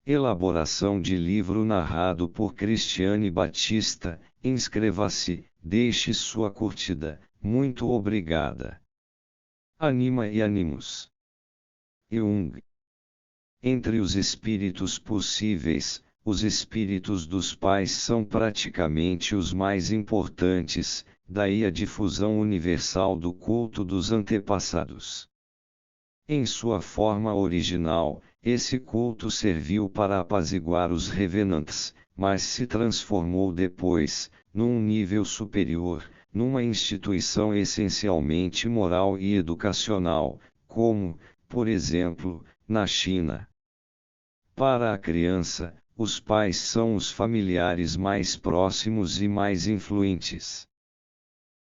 Elaboração de livro narrado por Cristiane Batista. Inscreva-se, deixe sua curtida. Muito obrigada. Anima e Animus. Jung. Entre os espíritos possíveis, os espíritos dos pais são praticamente os mais importantes, daí a difusão universal do culto dos antepassados. Em sua forma original, esse culto serviu para apaziguar os revenantes, mas se transformou depois, num nível superior, numa instituição essencialmente moral e educacional, como, por exemplo, na China. Para a criança, os pais são os familiares mais próximos e mais influentes.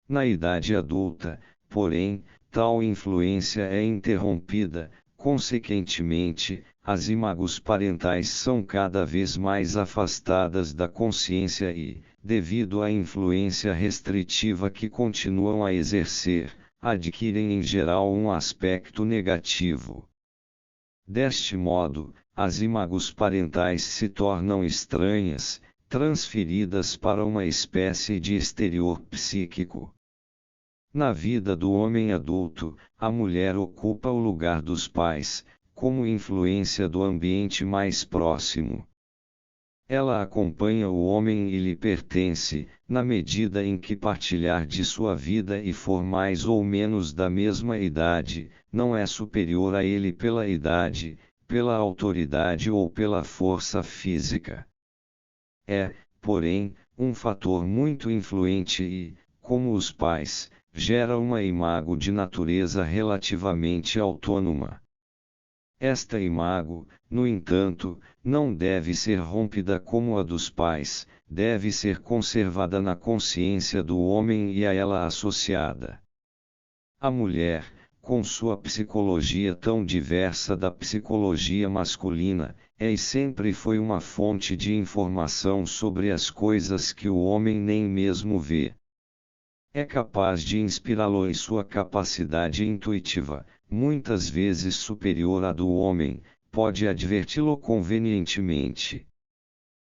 Na idade adulta, porém, tal influência é interrompida, consequentemente, as imagos parentais são cada vez mais afastadas da consciência e, devido à influência restritiva que continuam a exercer, adquirem em geral um aspecto negativo. Deste modo, as imagos parentais se tornam estranhas, transferidas para uma espécie de exterior psíquico. Na vida do homem adulto, a mulher ocupa o lugar dos pais, como influência do ambiente mais próximo. Ela acompanha o homem e lhe pertence, na medida em que partilhar de sua vida e for mais ou menos da mesma idade, não é superior a ele pela idade, pela autoridade ou pela força física. É, porém, um fator muito influente e, como os pais, gera uma imago de natureza relativamente autônoma. Esta imago, no entanto, não deve ser rompida como a dos pais, deve ser conservada na consciência do homem e a ela associada. A mulher, com sua psicologia tão diversa da psicologia masculina, é e sempre foi uma fonte de informação sobre as coisas que o homem nem mesmo vê. É capaz de inspirá-lo em sua capacidade intuitiva, muitas vezes superior à do homem, pode adverti-lo convenientemente.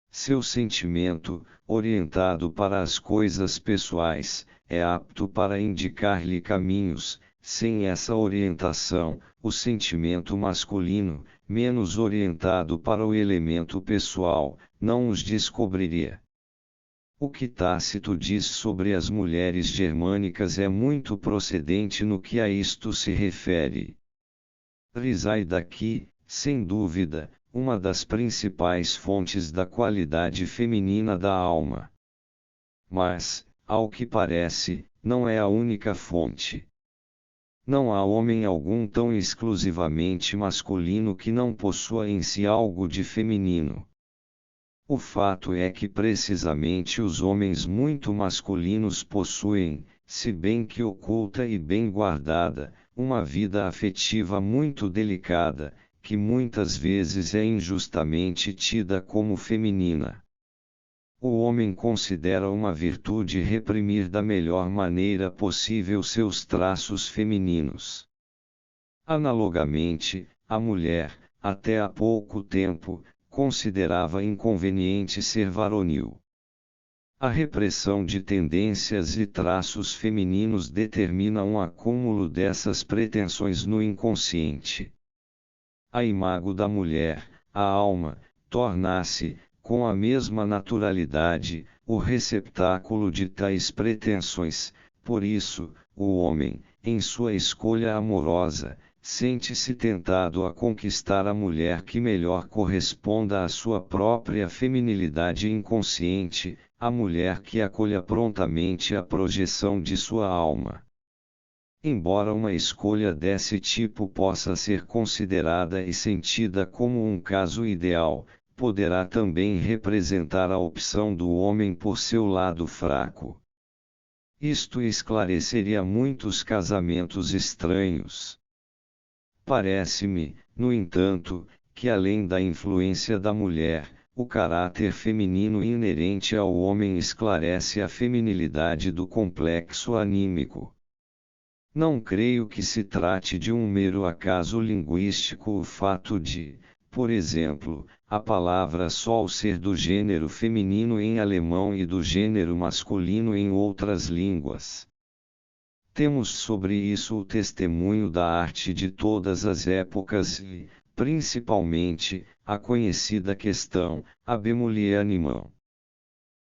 Seu sentimento, orientado para as coisas pessoais, é apto para indicar-lhe caminhos. Sem essa orientação, o sentimento masculino, menos orientado para o elemento pessoal, não os descobriria. O que Tácito diz sobre as mulheres germânicas é muito procedente no que a isto se refere. Resai daqui, sem dúvida, uma das principais fontes da qualidade feminina da alma. Mas, ao que parece, não é a única fonte. Não há homem algum tão exclusivamente masculino que não possua em si algo de feminino. O fato é que precisamente os homens muito masculinos possuem, se bem que oculta e bem guardada, uma vida afetiva muito delicada, que muitas vezes é injustamente tida como feminina. O homem considera uma virtude reprimir da melhor maneira possível seus traços femininos. Analogamente, a mulher, até há pouco tempo, considerava inconveniente ser varonil. A repressão de tendências e traços femininos determina um acúmulo dessas pretensões no inconsciente. A imago da mulher, a alma, torna-se, com a mesma naturalidade, o receptáculo de tais pretensões. Por isso, o homem, em sua escolha amorosa, sente-se tentado a conquistar a mulher que melhor corresponda à sua própria feminilidade inconsciente, a mulher que acolha prontamente a projeção de sua alma. Embora uma escolha desse tipo possa ser considerada e sentida como um caso ideal, poderá também representar a opção do homem por seu lado fraco. Isto esclareceria muitos casamentos estranhos. Parece-me, no entanto, que além da influência da mulher, o caráter feminino inerente ao homem esclarece a feminilidade do complexo anímico. Não creio que se trate de um mero acaso linguístico o fato de, por exemplo, a palavra só ao ser do gênero feminino em alemão e do gênero masculino em outras línguas. Temos sobre isso o testemunho da arte de todas as épocas e, principalmente, a conhecida questão, ab mulier animam.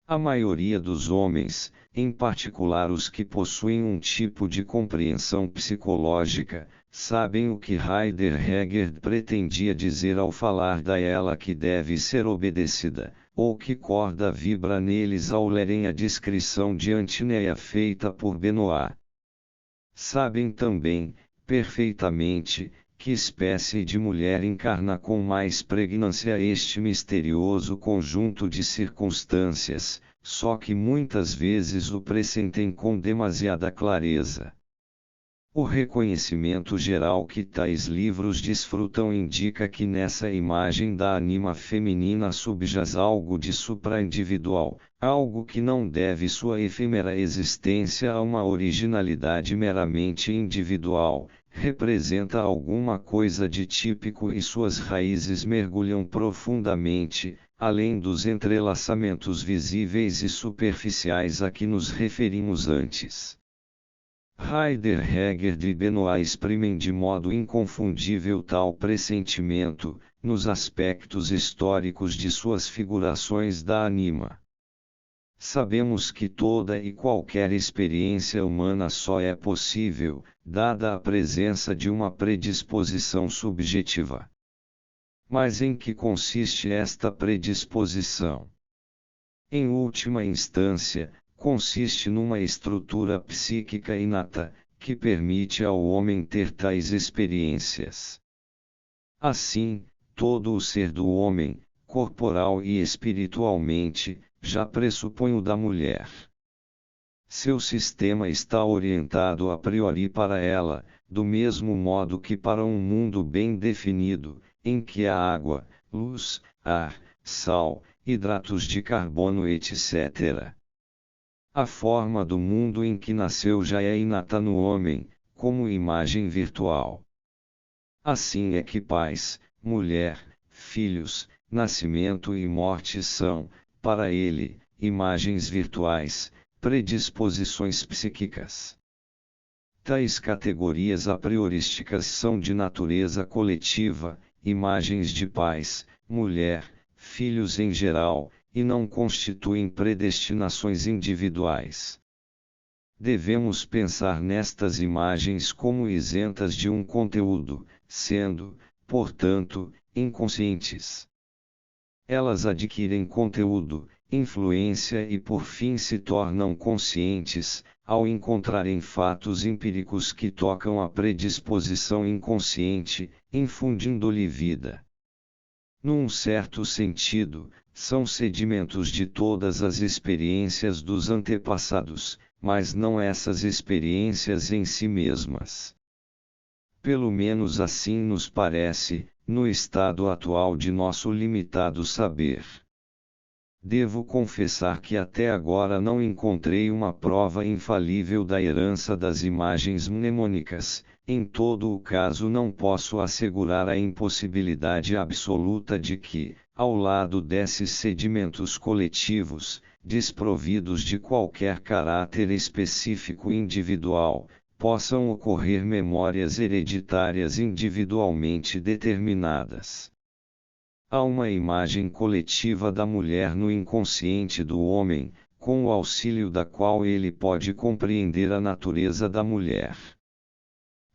A maioria dos homens, em particular os que possuem um tipo de compreensão psicológica, sabem o que Heidegger pretendia dizer ao falar da ela que deve ser obedecida, ou que corda vibra neles ao lerem a descrição de Antinéia feita por Benoit. Sabem também, perfeitamente, que espécie de mulher encarna com mais pregnância este misterioso conjunto de circunstâncias, só que muitas vezes o pressentem com demasiada clareza. O reconhecimento geral que tais livros desfrutam indica que nessa imagem da anima feminina subjaz algo de supra-individual, algo que não deve sua efêmera existência a uma originalidade meramente individual, representa alguma coisa de típico e suas raízes mergulham profundamente, além dos entrelaçamentos visíveis e superficiais a que nos referimos antes. Heidegger e Benoit exprimem de modo inconfundível tal pressentimento, nos aspectos históricos de suas figurações da anima. Sabemos que toda e qualquer experiência humana só é possível, dada a presença de uma predisposição subjetiva. Mas em que consiste esta predisposição? Em última instância, consiste numa estrutura psíquica inata, que permite ao homem ter tais experiências. Assim, todo o ser do homem, corporal e espiritualmente, já pressupõe o da mulher. Seu sistema está orientado a priori para ela, do mesmo modo que para um mundo bem definido, em que a água, luz, ar, sal, hidratos de carbono etc. A forma do mundo em que nasceu já é inata no homem, como imagem virtual. Assim é que pais, mulher, filhos, nascimento e morte são, para ele, imagens virtuais, predisposições psíquicas. Tais categorias a priorísticas são de natureza coletiva, imagens de pais, mulher, filhos em geral, e não constituem predestinações individuais. Devemos pensar nestas imagens como isentas de um conteúdo, sendo, portanto, inconscientes. Elas adquirem conteúdo, influência e por fim se tornam conscientes, ao encontrarem fatos empíricos que tocam a predisposição inconsciente, infundindo-lhe vida. Num certo sentido, são sedimentos de todas as experiências dos antepassados, mas não essas experiências em si mesmas. Pelo menos assim nos parece, no estado atual de nosso limitado saber. Devo confessar que até agora não encontrei uma prova infalível da herança das imagens mnemônicas. Em todo o caso não posso assegurar a impossibilidade absoluta de que, ao lado desses sedimentos coletivos, desprovidos de qualquer caráter específico individual, possam ocorrer memórias hereditárias individualmente determinadas. Há uma imagem coletiva da mulher no inconsciente do homem, com o auxílio da qual ele pode compreender a natureza da mulher.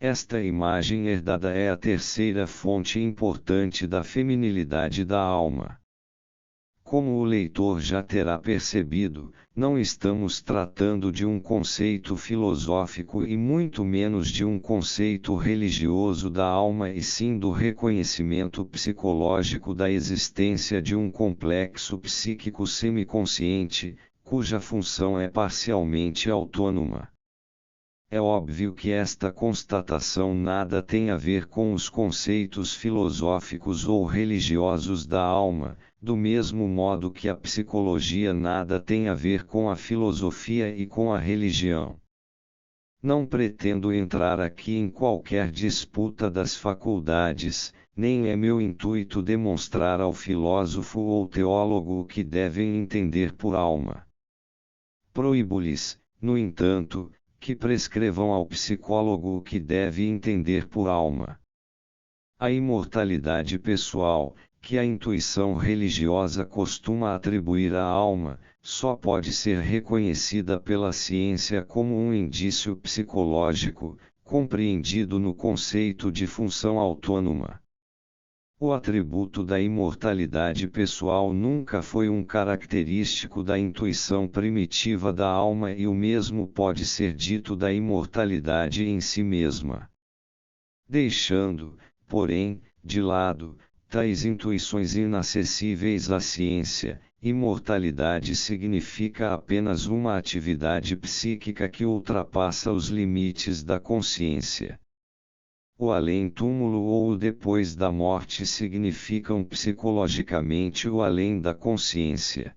Esta imagem herdada é a terceira fonte importante da feminilidade da alma. Como o leitor já terá percebido, não estamos tratando de um conceito filosófico e muito menos de um conceito religioso da alma e sim do reconhecimento psicológico da existência de um complexo psíquico semiconsciente, cuja função é parcialmente autônoma. É óbvio que esta constatação nada tem a ver com os conceitos filosóficos ou religiosos da alma, do mesmo modo que a psicologia nada tem a ver com a filosofia e com a religião. Não pretendo entrar aqui em qualquer disputa das faculdades, nem é meu intuito demonstrar ao filósofo ou teólogo o que devem entender por alma. Proíbo-lhes, no entanto, que prescrevam ao psicólogo o que deve entender por alma. A imortalidade pessoal, que a intuição religiosa costuma atribuir à alma, só pode ser reconhecida pela ciência como um indício psicológico, compreendido no conceito de função autônoma. O atributo da imortalidade pessoal nunca foi um característico da intuição primitiva da alma e o mesmo pode ser dito da imortalidade em si mesma. Deixando, porém, de lado, tais intuições inacessíveis à ciência, imortalidade significa apenas uma atividade psíquica que ultrapassa os limites da consciência. O além-túmulo ou o depois da morte significam psicologicamente o além da consciência.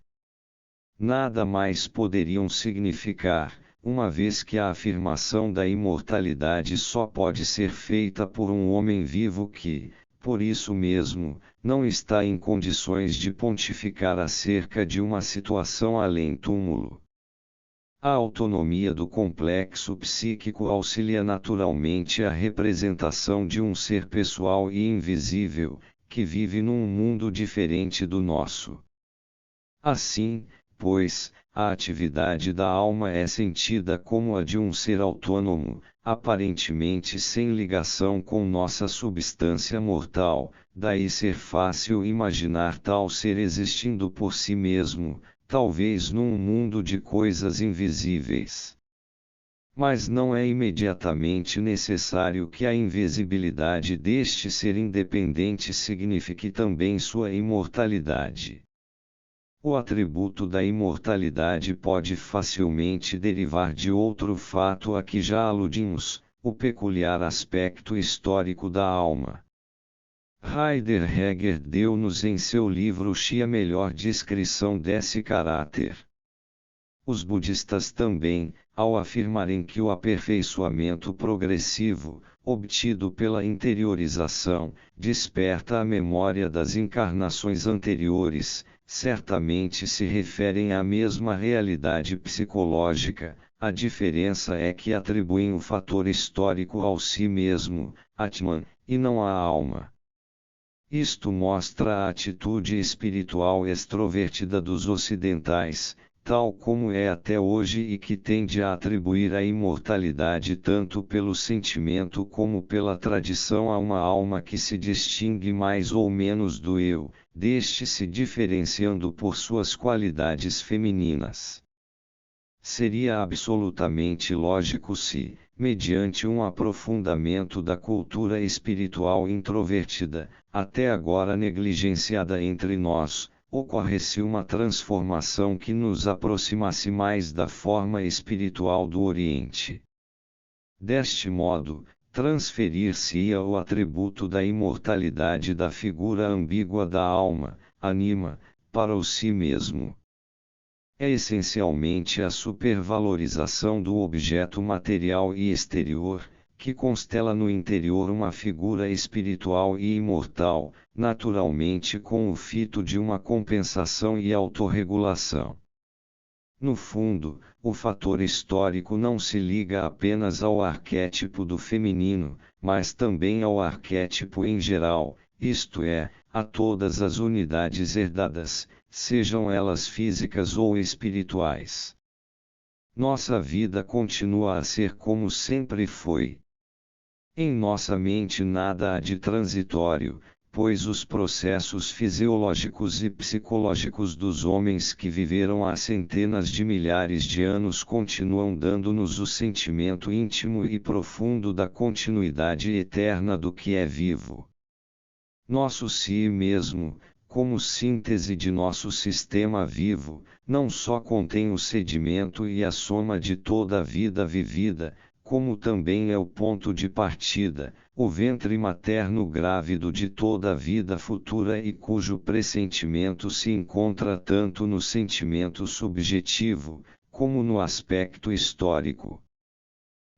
Nada mais poderiam significar, uma vez que a afirmação da imortalidade só pode ser feita por um homem vivo que, por isso mesmo, não está em condições de pontificar acerca de uma situação além-túmulo. A autonomia do complexo psíquico auxilia naturalmente a representação de um ser pessoal e invisível, que vive num mundo diferente do nosso. Assim, pois, a atividade da alma é sentida como a de um ser autônomo, aparentemente sem ligação com nossa substância mortal, daí ser fácil imaginar tal ser existindo por si mesmo, talvez num mundo de coisas invisíveis. Mas não é imediatamente necessário que a invisibilidade deste ser independente signifique também sua imortalidade. O atributo da imortalidade pode facilmente derivar de outro fato a que já aludimos, o peculiar aspecto histórico da alma. Heidegger deu-nos em seu livro Xi a melhor descrição desse caráter. Os budistas também, ao afirmarem que o aperfeiçoamento progressivo, obtido pela interiorização, desperta a memória das encarnações anteriores, certamente se referem à mesma realidade psicológica, a diferença é que atribuem o fator histórico ao si mesmo, Atman, e não à alma. Isto mostra a atitude espiritual extrovertida dos ocidentais, tal como é até hoje e que tende a atribuir a imortalidade tanto pelo sentimento como pela tradição a uma alma que se distingue mais ou menos do eu, deste se diferenciando por suas qualidades femininas. Seria absolutamente lógico se, mediante um aprofundamento da cultura espiritual introvertida, até agora negligenciada entre nós, ocorresse uma transformação que nos aproximasse mais da forma espiritual do Oriente. Deste modo, transferir-se-ia o atributo da imortalidade da figura ambígua da alma, anima, para o si mesmo. É essencialmente a supervalorização do objeto material e exterior, que constela no interior uma figura espiritual e imortal, naturalmente com o fito de uma compensação e autorregulação. No fundo, o fator histórico não se liga apenas ao arquétipo do feminino, mas também ao arquétipo em geral, isto é, a todas as unidades herdadas, sejam elas físicas ou espirituais. Nossa vida continua a ser como sempre foi. Em nossa mente nada há de transitório, pois os processos fisiológicos e psicológicos dos homens que viveram há centenas de milhares de anos continuam dando-nos o sentimento íntimo e profundo da continuidade eterna do que é vivo. Nosso si mesmo, como síntese de nosso sistema vivo, não só contém o sedimento e a soma de toda a vida vivida, como também é o ponto de partida, o ventre materno grávido de toda a vida futura e cujo pressentimento se encontra tanto no sentimento subjetivo, como no aspecto histórico.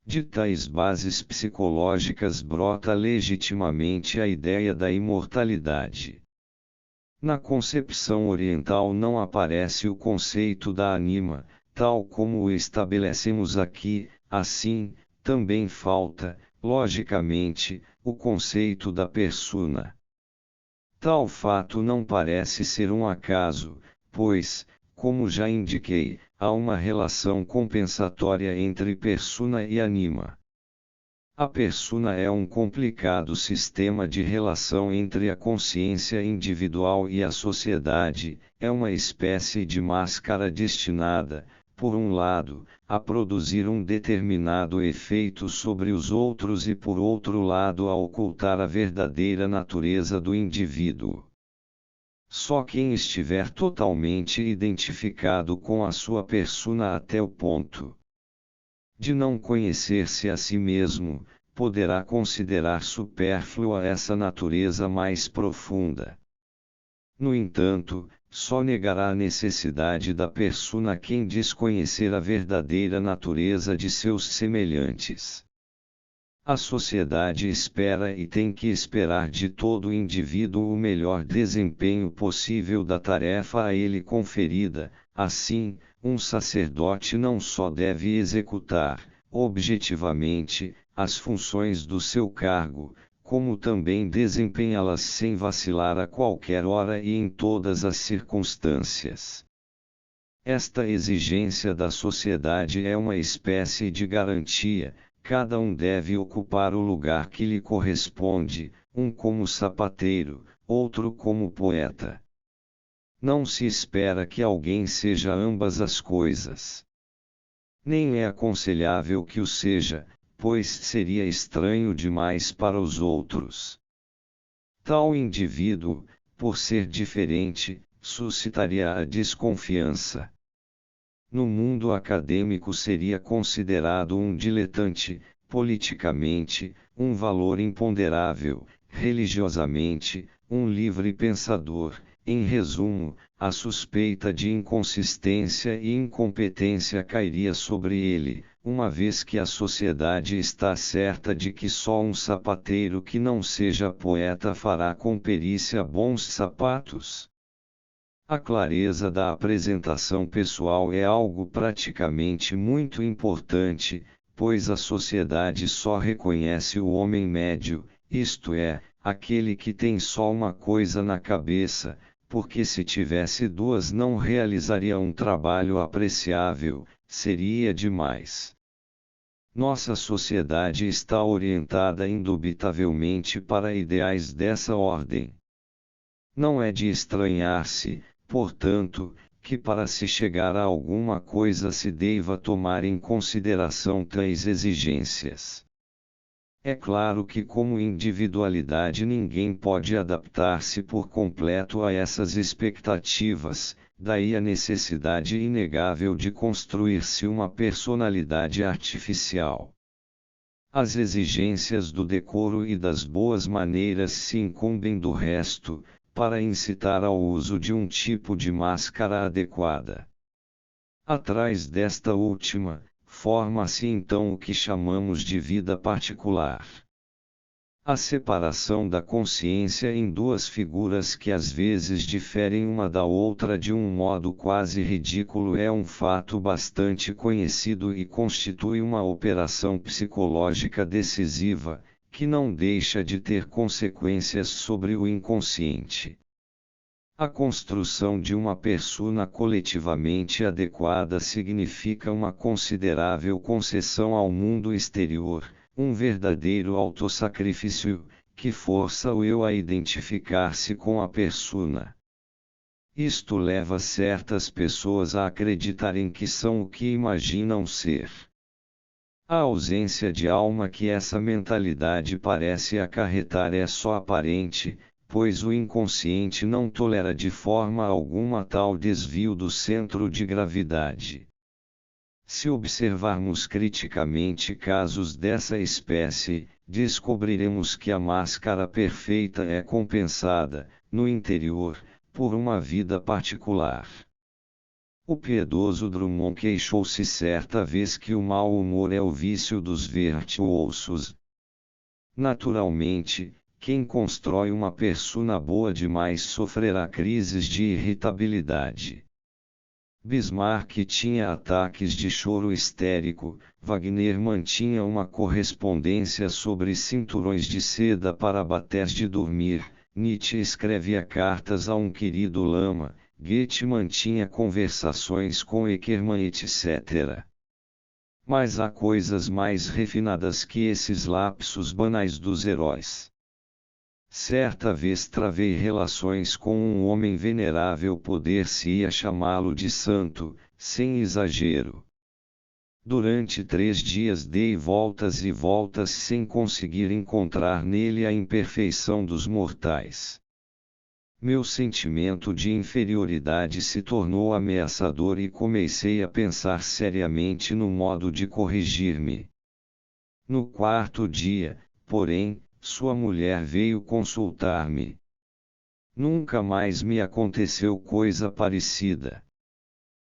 De tais bases psicológicas brota legitimamente a ideia da imortalidade. Na concepção oriental não aparece o conceito da ânima, tal como o estabelecemos aqui, assim, também falta, logicamente, o conceito da persona. Tal fato não parece ser um acaso, pois, como já indiquei, há uma relação compensatória entre persona e ânima. A persona é um complicado sistema de relação entre a consciência individual e a sociedade, é uma espécie de máscara destinada, por um lado, a produzir um determinado efeito sobre os outros e por outro lado a ocultar a verdadeira natureza do indivíduo. Só quem estiver totalmente identificado com a sua persona até o ponto de não conhecer-se a si mesmo, poderá considerar supérflua essa natureza mais profunda. No entanto, só negará a necessidade da persona quem desconhecer a verdadeira natureza de seus semelhantes. A sociedade espera e tem que esperar de todo indivíduo o melhor desempenho possível da tarefa a ele conferida, assim, um sacerdote não só deve executar, objetivamente, as funções do seu cargo, como também desempenhá-las sem vacilar a qualquer hora e em todas as circunstâncias. Esta exigência da sociedade é uma espécie de garantia. Cada um deve ocupar o lugar que lhe corresponde, um como sapateiro, outro como poeta. Não se espera que alguém seja ambas as coisas. Nem é aconselhável que o seja, pois seria estranho demais para os outros. Tal indivíduo, por ser diferente, suscitaria a desconfiança. No mundo acadêmico seria considerado um diletante, politicamente, um valor imponderável, religiosamente, um livre pensador, em resumo, a suspeita de inconsistência e incompetência cairia sobre ele, uma vez que a sociedade está certa de que só um sapateiro que não seja poeta fará com perícia bons sapatos. A clareza da apresentação pessoal é algo praticamente muito importante, pois a sociedade só reconhece o homem médio, isto é, aquele que tem só uma coisa na cabeça, porque se tivesse duas não realizaria um trabalho apreciável, seria demais. Nossa sociedade está orientada indubitavelmente para ideais dessa ordem. Não é de estranhar-se, portanto, que para se chegar a alguma coisa se deva tomar em consideração tais exigências. É claro que como individualidade ninguém pode adaptar-se por completo a essas expectativas, daí a necessidade inegável de construir-se uma personalidade artificial. As exigências do decoro e das boas maneiras se incumbem do resto, para incitar ao uso de um tipo de máscara adequada. Atrás desta última, forma-se então o que chamamos de vida particular. A separação da consciência em duas figuras que às vezes diferem uma da outra de um modo quase ridículo é um fato bastante conhecido e constitui uma operação psicológica decisiva, que não deixa de ter consequências sobre o inconsciente. A construção de uma persona coletivamente adequada significa uma considerável concessão ao mundo exterior, um verdadeiro autossacrifício, que força o eu a identificar-se com a persona. Isto leva certas pessoas a acreditarem que são o que imaginam ser. A ausência de alma que essa mentalidade parece acarretar é só aparente, pois o inconsciente não tolera de forma alguma tal desvio do centro de gravidade. Se observarmos criticamente casos dessa espécie, descobriremos que a máscara perfeita é compensada, no interior, por uma vida particular. O piedoso Drummond queixou-se certa vez que o mau humor é o vício dos virtuosos. Naturalmente, quem constrói uma persona boa demais sofrerá crises de irritabilidade. Bismarck tinha ataques de choro histérico, Wagner mantinha uma correspondência sobre cinturões de seda para batés de dormir, Nietzsche escrevia cartas a um querido lama, Goethe mantinha conversações com Eckermann, etc. Mas há coisas mais refinadas que esses lapsos banais dos heróis. Certa vez travei relações com um homem venerável, poder-se-ia chamá-lo de santo, sem exagero. Durante 3 dias dei voltas e voltas sem conseguir encontrar nele a imperfeição dos mortais. Meu sentimento de inferioridade se tornou ameaçador e comecei a pensar seriamente no modo de corrigir-me. No 4º dia, porém, sua mulher veio consultar-me. Nunca mais me aconteceu coisa parecida.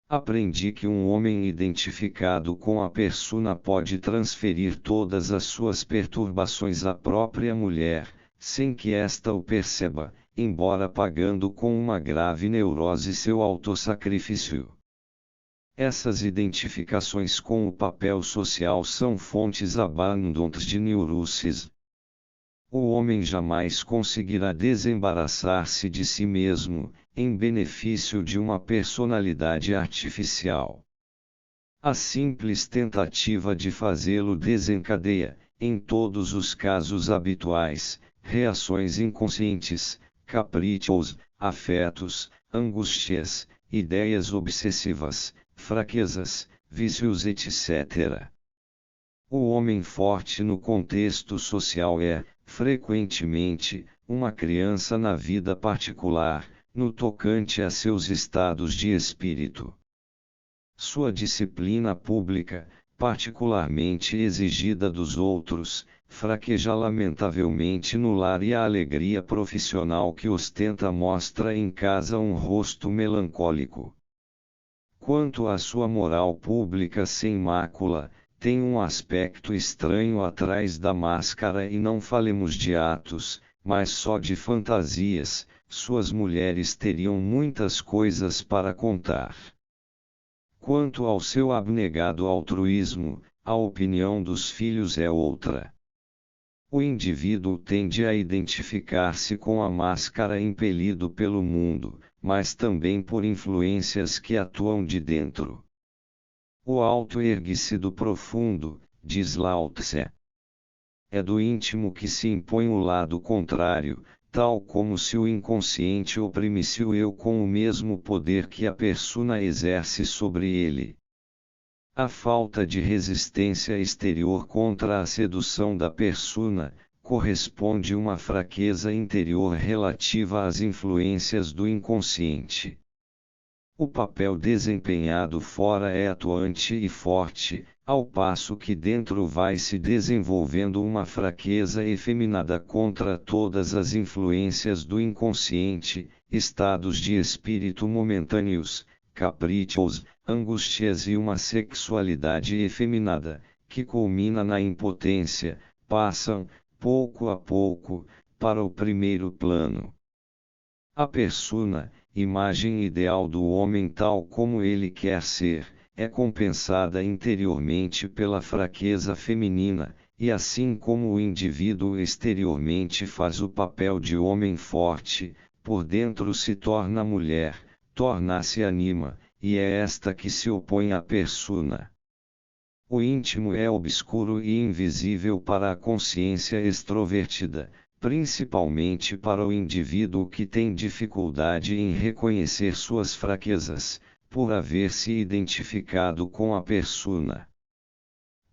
Aprendi que um homem identificado com a persona pode transferir todas as suas perturbações à própria mulher, sem que esta o perceba, embora pagando com uma grave neurose seu autossacrifício. Essas identificações com o papel social são fontes abundantes de neuroses. O homem jamais conseguirá desembaraçar-se de si mesmo, em benefício de uma personalidade artificial. A simples tentativa de fazê-lo desencadeia, em todos os casos habituais, reações inconscientes, caprichos, afetos, angústias, ideias obsessivas, fraquezas, vícios, etc. O homem forte no contexto social é, frequentemente, uma criança na vida particular, no tocante a seus estados de espírito. Sua disciplina pública, particularmente exigida dos outros, fraqueja lamentavelmente no lar e a alegria profissional que ostenta mostra em casa um rosto melancólico. Quanto à sua moral pública sem mácula, tem um aspecto estranho atrás da máscara e não falemos de atos, mas só de fantasias, suas mulheres teriam muitas coisas para contar. Quanto ao seu abnegado altruísmo, a opinião dos filhos é outra. O indivíduo tende a identificar-se com a máscara impelido pelo mundo, mas também por influências que atuam de dentro. O alto ergue-se do profundo, diz Lao Tse. É do íntimo que se impõe o lado contrário, tal como se o inconsciente oprimisse o eu com o mesmo poder que a persona exerce sobre ele. A falta de resistência exterior contra a sedução da persona, corresponde a uma fraqueza interior relativa às influências do inconsciente. O papel desempenhado fora é atuante e forte, ao passo que dentro vai se desenvolvendo uma fraqueza efeminada contra todas as influências do inconsciente, estados de espírito momentâneos, caprichos, angústias e uma sexualidade efeminada, que culmina na impotência, passam, pouco a pouco, para o primeiro plano. A persona, imagem ideal do homem tal como ele quer ser, é compensada interiormente pela fraqueza feminina, e assim como o indivíduo exteriormente faz o papel de homem forte, por dentro se torna mulher, torna-se anima, e é esta que se opõe à persona. O íntimo é obscuro e invisível para a consciência extrovertida, principalmente para o indivíduo que tem dificuldade em reconhecer suas fraquezas, por haver se identificado com a persona.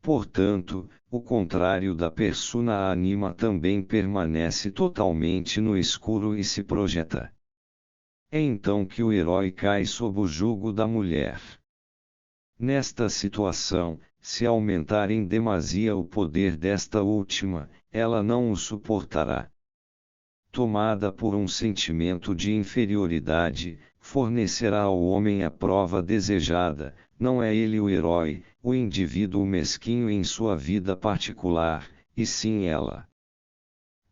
Portanto, o contrário da persona anima também permanece totalmente no escuro e se projeta. É então que o herói cai sob o jugo da mulher. Nesta situação, se aumentar em demasia o poder desta última, ela não o suportará. Tomada por um sentimento de inferioridade, fornecerá ao homem a prova desejada. Não é ele o herói, o indivíduo mesquinho em sua vida particular, e sim ela.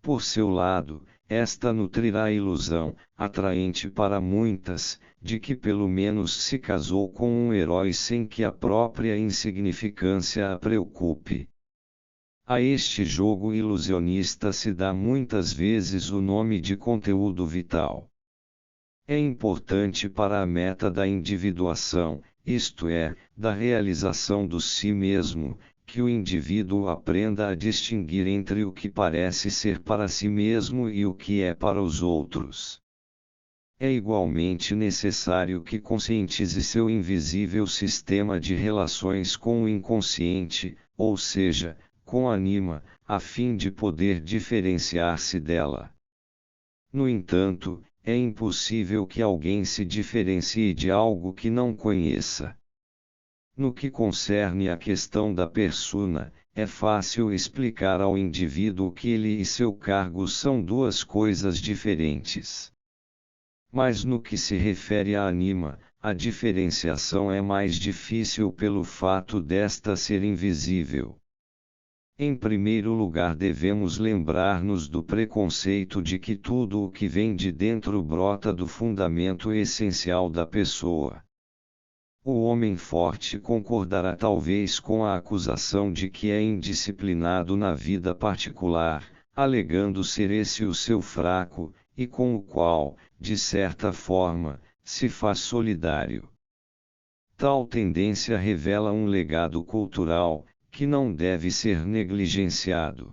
Por seu lado, esta nutrirá a ilusão, atraente para muitas, de que pelo menos se casou com um herói sem que a própria insignificância a preocupe. A este jogo ilusionista se dá muitas vezes o nome de conteúdo vital. É importante para a meta da individuação, isto é, da realização do si mesmo, que o indivíduo aprenda a distinguir entre o que parece ser para si mesmo e o que é para os outros. É igualmente necessário que conscientize seu invisível sistema de relações com o inconsciente, ou seja, com a anima, a fim de poder diferenciar-se dela. No entanto, é impossível que alguém se diferencie de algo que não conheça. No que concerne à questão da persona, é fácil explicar ao indivíduo que ele e seu cargo são duas coisas diferentes. Mas no que se refere à anima, a diferenciação é mais difícil pelo fato desta ser invisível. Em primeiro lugar, devemos lembrar-nos do preconceito de que tudo o que vem de dentro brota do fundamento essencial da pessoa. O homem forte concordará talvez com a acusação de que é indisciplinado na vida particular, alegando ser esse o seu fraco, e com o qual, de certa forma, se faz solidário. Tal tendência revela um legado cultural, que não deve ser negligenciado.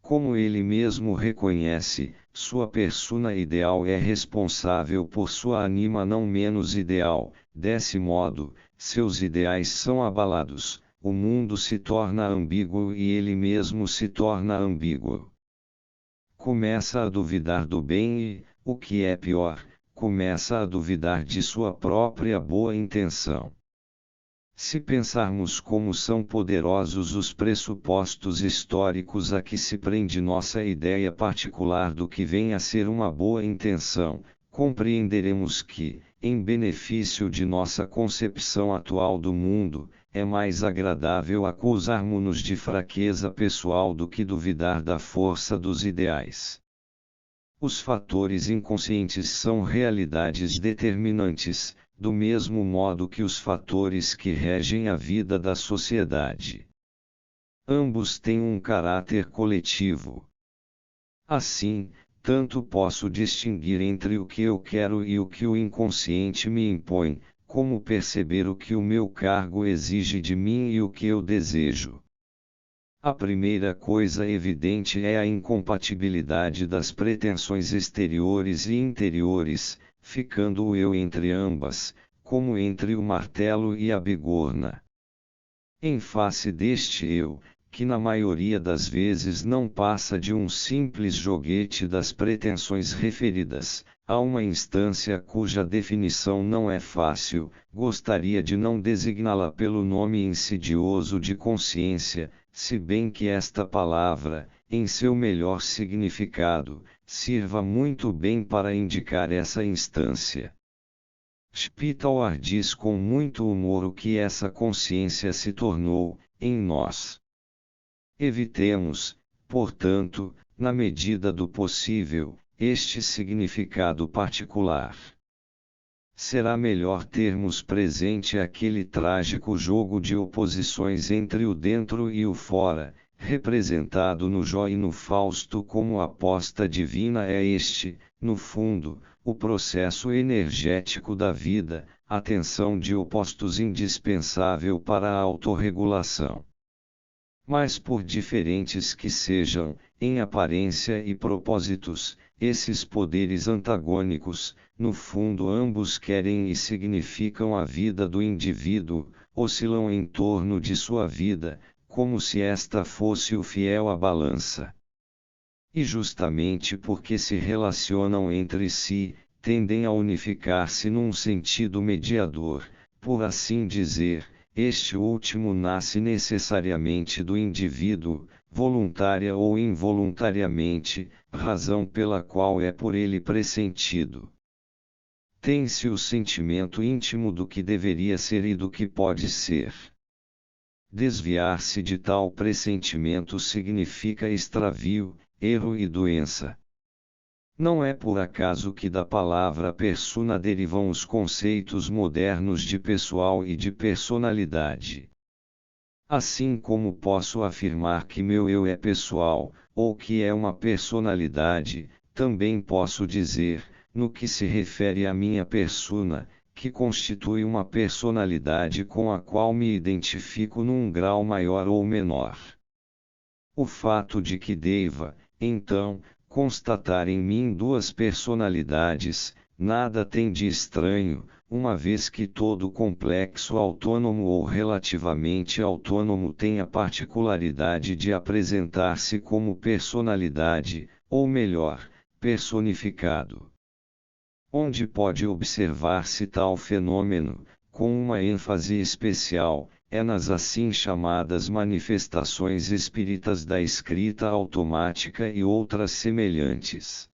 Como ele mesmo reconhece, sua persona ideal é responsável por sua anima não menos ideal. Desse modo, seus ideais são abalados, o mundo se torna ambíguo e ele mesmo se torna ambíguo. Começa a duvidar do bem e, o que é pior, começa a duvidar de sua própria boa intenção. Se pensarmos como são poderosos os pressupostos históricos a que se prende nossa ideia particular do que vem a ser uma boa intenção, compreenderemos que, em benefício de nossa concepção atual do mundo, é mais agradável acusarmos-nos de fraqueza pessoal do que duvidar da força dos ideais. Os fatores inconscientes são realidades determinantes, do mesmo modo que os fatores que regem a vida da sociedade. Ambos têm um caráter coletivo. Assim, tanto posso distinguir entre o que eu quero e o que o inconsciente me impõe, como perceber o que o meu cargo exige de mim e o que eu desejo. A primeira coisa evidente é a incompatibilidade das pretensões exteriores e interiores, ficando o eu entre ambas, como entre o martelo e a bigorna. Em face deste eu, que na maioria das vezes não passa de um simples joguete das pretensões referidas, há uma instância cuja definição não é fácil, gostaria de não designá-la pelo nome insidioso de consciência, se bem que esta palavra, em seu melhor significado, sirva muito bem para indicar essa instância. Spitauer diz com muito humor o que essa consciência se tornou, em nós. Evitemos, portanto, na medida do possível, este significado particular. Será melhor termos presente aquele trágico jogo de oposições entre o dentro e o fora, representado no Jó e no Fausto como aposta divina é este, no fundo, o processo energético da vida, a tensão de opostos indispensável para a autorregulação. Mas por diferentes que sejam, em aparência e propósitos, esses poderes antagônicos, no fundo ambos querem e significam a vida do indivíduo, oscilam em torno de sua vida, como se esta fosse o fiel à balança. E justamente porque se relacionam entre si, tendem a unificar-se num sentido mediador, por assim dizer. Este último nasce necessariamente do indivíduo, voluntária ou involuntariamente, razão pela qual é por ele pressentido. tem-se o sentimento íntimo do que deveria ser e do que pode ser. Desviar-se de tal pressentimento significa extravio, erro e doença. Não é por acaso que da palavra persona derivam os conceitos modernos de pessoal e de personalidade. Assim como posso afirmar que meu eu é pessoal, ou que é uma personalidade, também posso dizer, no que se refere à minha persona, que constitui uma personalidade com a qual me identifico num grau maior ou menor. O fato de que deva, então, constatar em mim duas personalidades, nada tem de estranho, uma vez que todo complexo autônomo ou relativamente autônomo tem a particularidade de apresentar-se como personalidade, ou melhor, personificado. Onde pode observar-se tal fenômeno, com uma ênfase especial, é nas assim chamadas manifestações espíritas da escrita automática e outras semelhantes.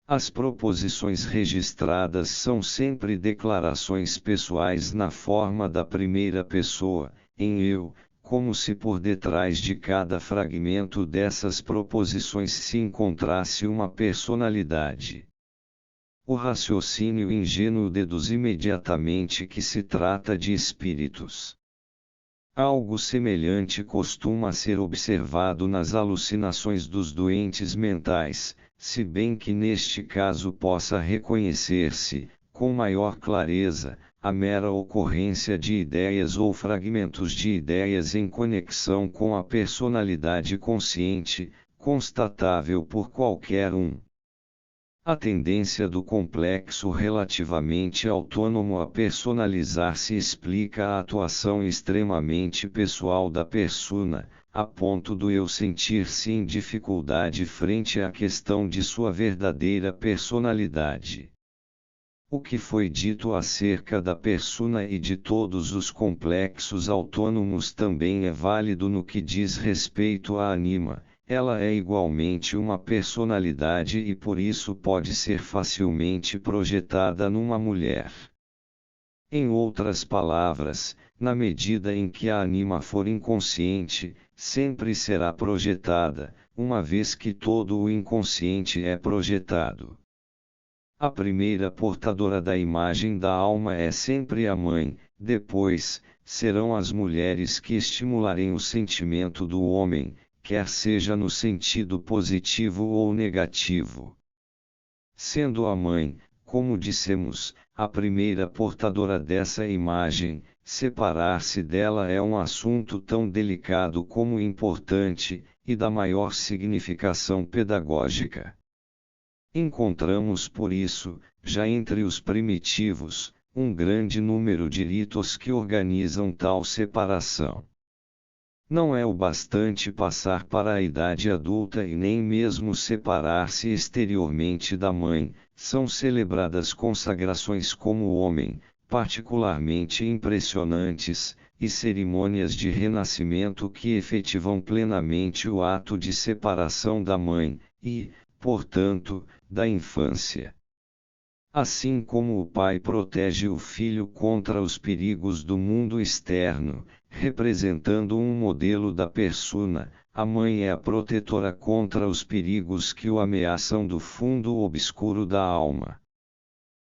As proposições registradas são sempre declarações pessoais na forma da primeira pessoa, em eu, como se por detrás de cada fragmento dessas proposições se encontrasse uma personalidade. O raciocínio ingênuo deduz imediatamente que se trata de espíritos. Algo semelhante costuma ser observado nas alucinações dos doentes mentais, se bem que neste caso possa reconhecer-se, com maior clareza, a mera ocorrência de ideias ou fragmentos de ideias em conexão com a personalidade consciente, constatável por qualquer um. A tendência do complexo relativamente autônomo a personalizar-se explica a atuação extremamente pessoal da persona, a ponto do eu sentir-se em dificuldade frente à questão de sua verdadeira personalidade. O que foi dito acerca da persona e de todos os complexos autônomos também é válido no que diz respeito à anima. Ela é igualmente uma personalidade e por isso pode ser facilmente projetada numa mulher. Em outras palavras, na medida em que a anima for inconsciente, sempre será projetada, uma vez que todo o inconsciente é projetado. A primeira portadora da imagem da alma é sempre a mãe, depois, serão as mulheres que estimularem o sentimento do homem, quer seja no sentido positivo ou negativo. Sendo a mãe, como dissemos, a primeira portadora dessa imagem, separar-se dela é um assunto tão delicado como importante, e da maior significação pedagógica. Encontramos por isso, já entre os primitivos, um grande número de ritos que organizam tal separação. Não é o bastante passar para a idade adulta e nem mesmo separar-se exteriormente da mãe, são celebradas consagrações como homem, particularmente impressionantes, e cerimônias de renascimento que efetivam plenamente o ato de separação da mãe, e, portanto, da infância. Assim como o pai protege o filho contra os perigos do mundo externo, representando um modelo da persona, a mãe é a protetora contra os perigos que o ameaçam do fundo obscuro da alma.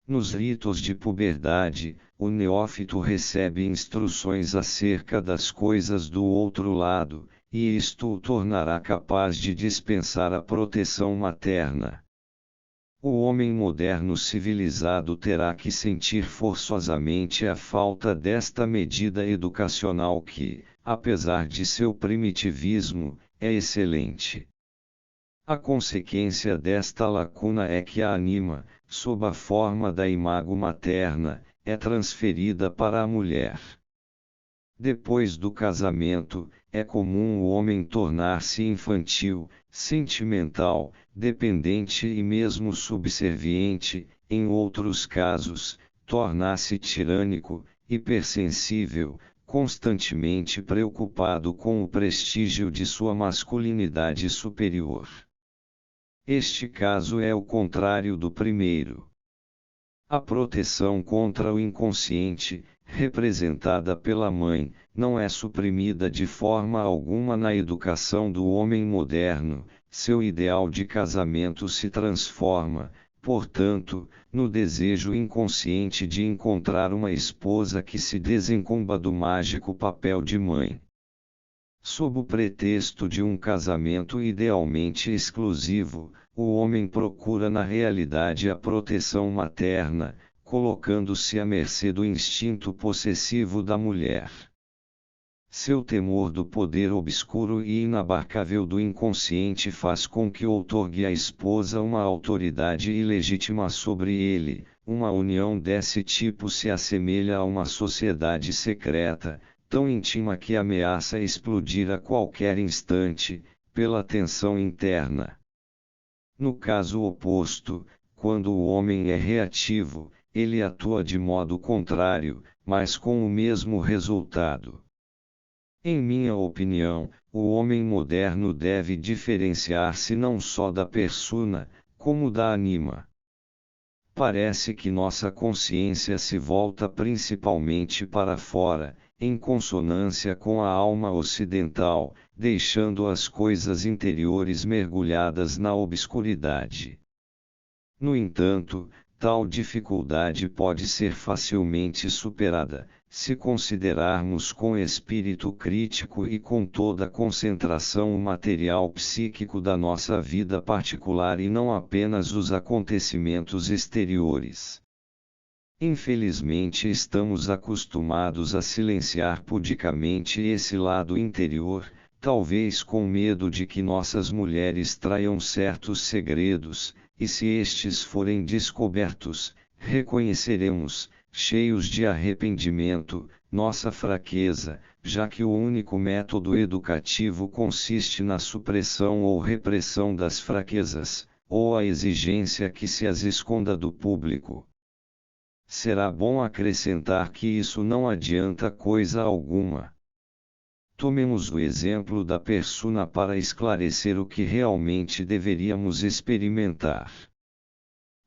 Nos ritos de puberdade, o neófito recebe instruções acerca das coisas do outro lado, e isto o tornará capaz de dispensar a proteção materna. O homem moderno civilizado terá que sentir forçosamente a falta desta medida educacional que, apesar de seu primitivismo, é excelente. A consequência desta lacuna é que a anima, sob a forma da imago materna, é transferida para a mulher. Depois do casamento, é comum o homem tornar-se infantil, sentimental, dependente e mesmo subserviente, em outros casos, tornar-se tirânico, hipersensível, constantemente preocupado com o prestígio de sua masculinidade superior. Este caso é o contrário do primeiro. A proteção contra o inconsciente, representada pela mãe, não é suprimida de forma alguma na educação do homem moderno. Seu ideal de casamento se transforma, portanto, no desejo inconsciente de encontrar uma esposa que se desincumba do mágico papel de mãe. Sob o pretexto de um casamento idealmente exclusivo, o homem procura na realidade a proteção materna, colocando-se à mercê do instinto possessivo da mulher. Seu temor do poder obscuro e inabarcável do inconsciente faz com que outorgue à esposa uma autoridade ilegítima sobre ele. Uma união desse tipo se assemelha a uma sociedade secreta, tão íntima que ameaça explodir a qualquer instante, pela tensão interna. No caso oposto, quando o homem é reativo, ele atua de modo contrário, mas com o mesmo resultado. Em minha opinião, o homem moderno deve diferenciar-se não só da persona, como da anima. Parece que nossa consciência se volta principalmente para fora, em consonância com a alma ocidental, deixando as coisas interiores mergulhadas na obscuridade. No entanto, tal dificuldade pode ser facilmente superada, se considerarmos com espírito crítico e com toda a concentração o material psíquico da nossa vida particular e não apenas os acontecimentos exteriores. Infelizmente estamos acostumados a silenciar pudicamente esse lado interior, talvez com medo de que nossas mulheres traiam certos segredos, e se estes forem descobertos, reconheceremos, cheios de arrependimento, nossa fraqueza, já que o único método educativo consiste na supressão ou repressão das fraquezas, ou a exigência que se as esconda do público. Será bom acrescentar que isso não adianta coisa alguma. Tomemos o exemplo da persona para esclarecer o que realmente deveríamos experimentar.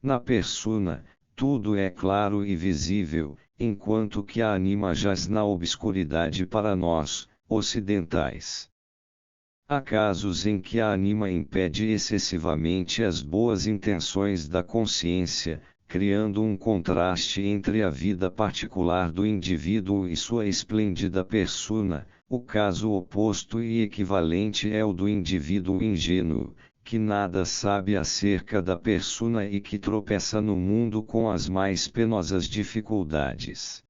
Na persona, tudo é claro e visível, enquanto que a anima jaz na obscuridade para nós, ocidentais. Há casos em que a anima impede excessivamente as boas intenções da consciência, criando um contraste entre a vida particular do indivíduo e sua esplêndida persona. O caso oposto e equivalente é o do indivíduo ingênuo, que nada sabe acerca da persona e que tropeça no mundo com as mais penosas dificuldades.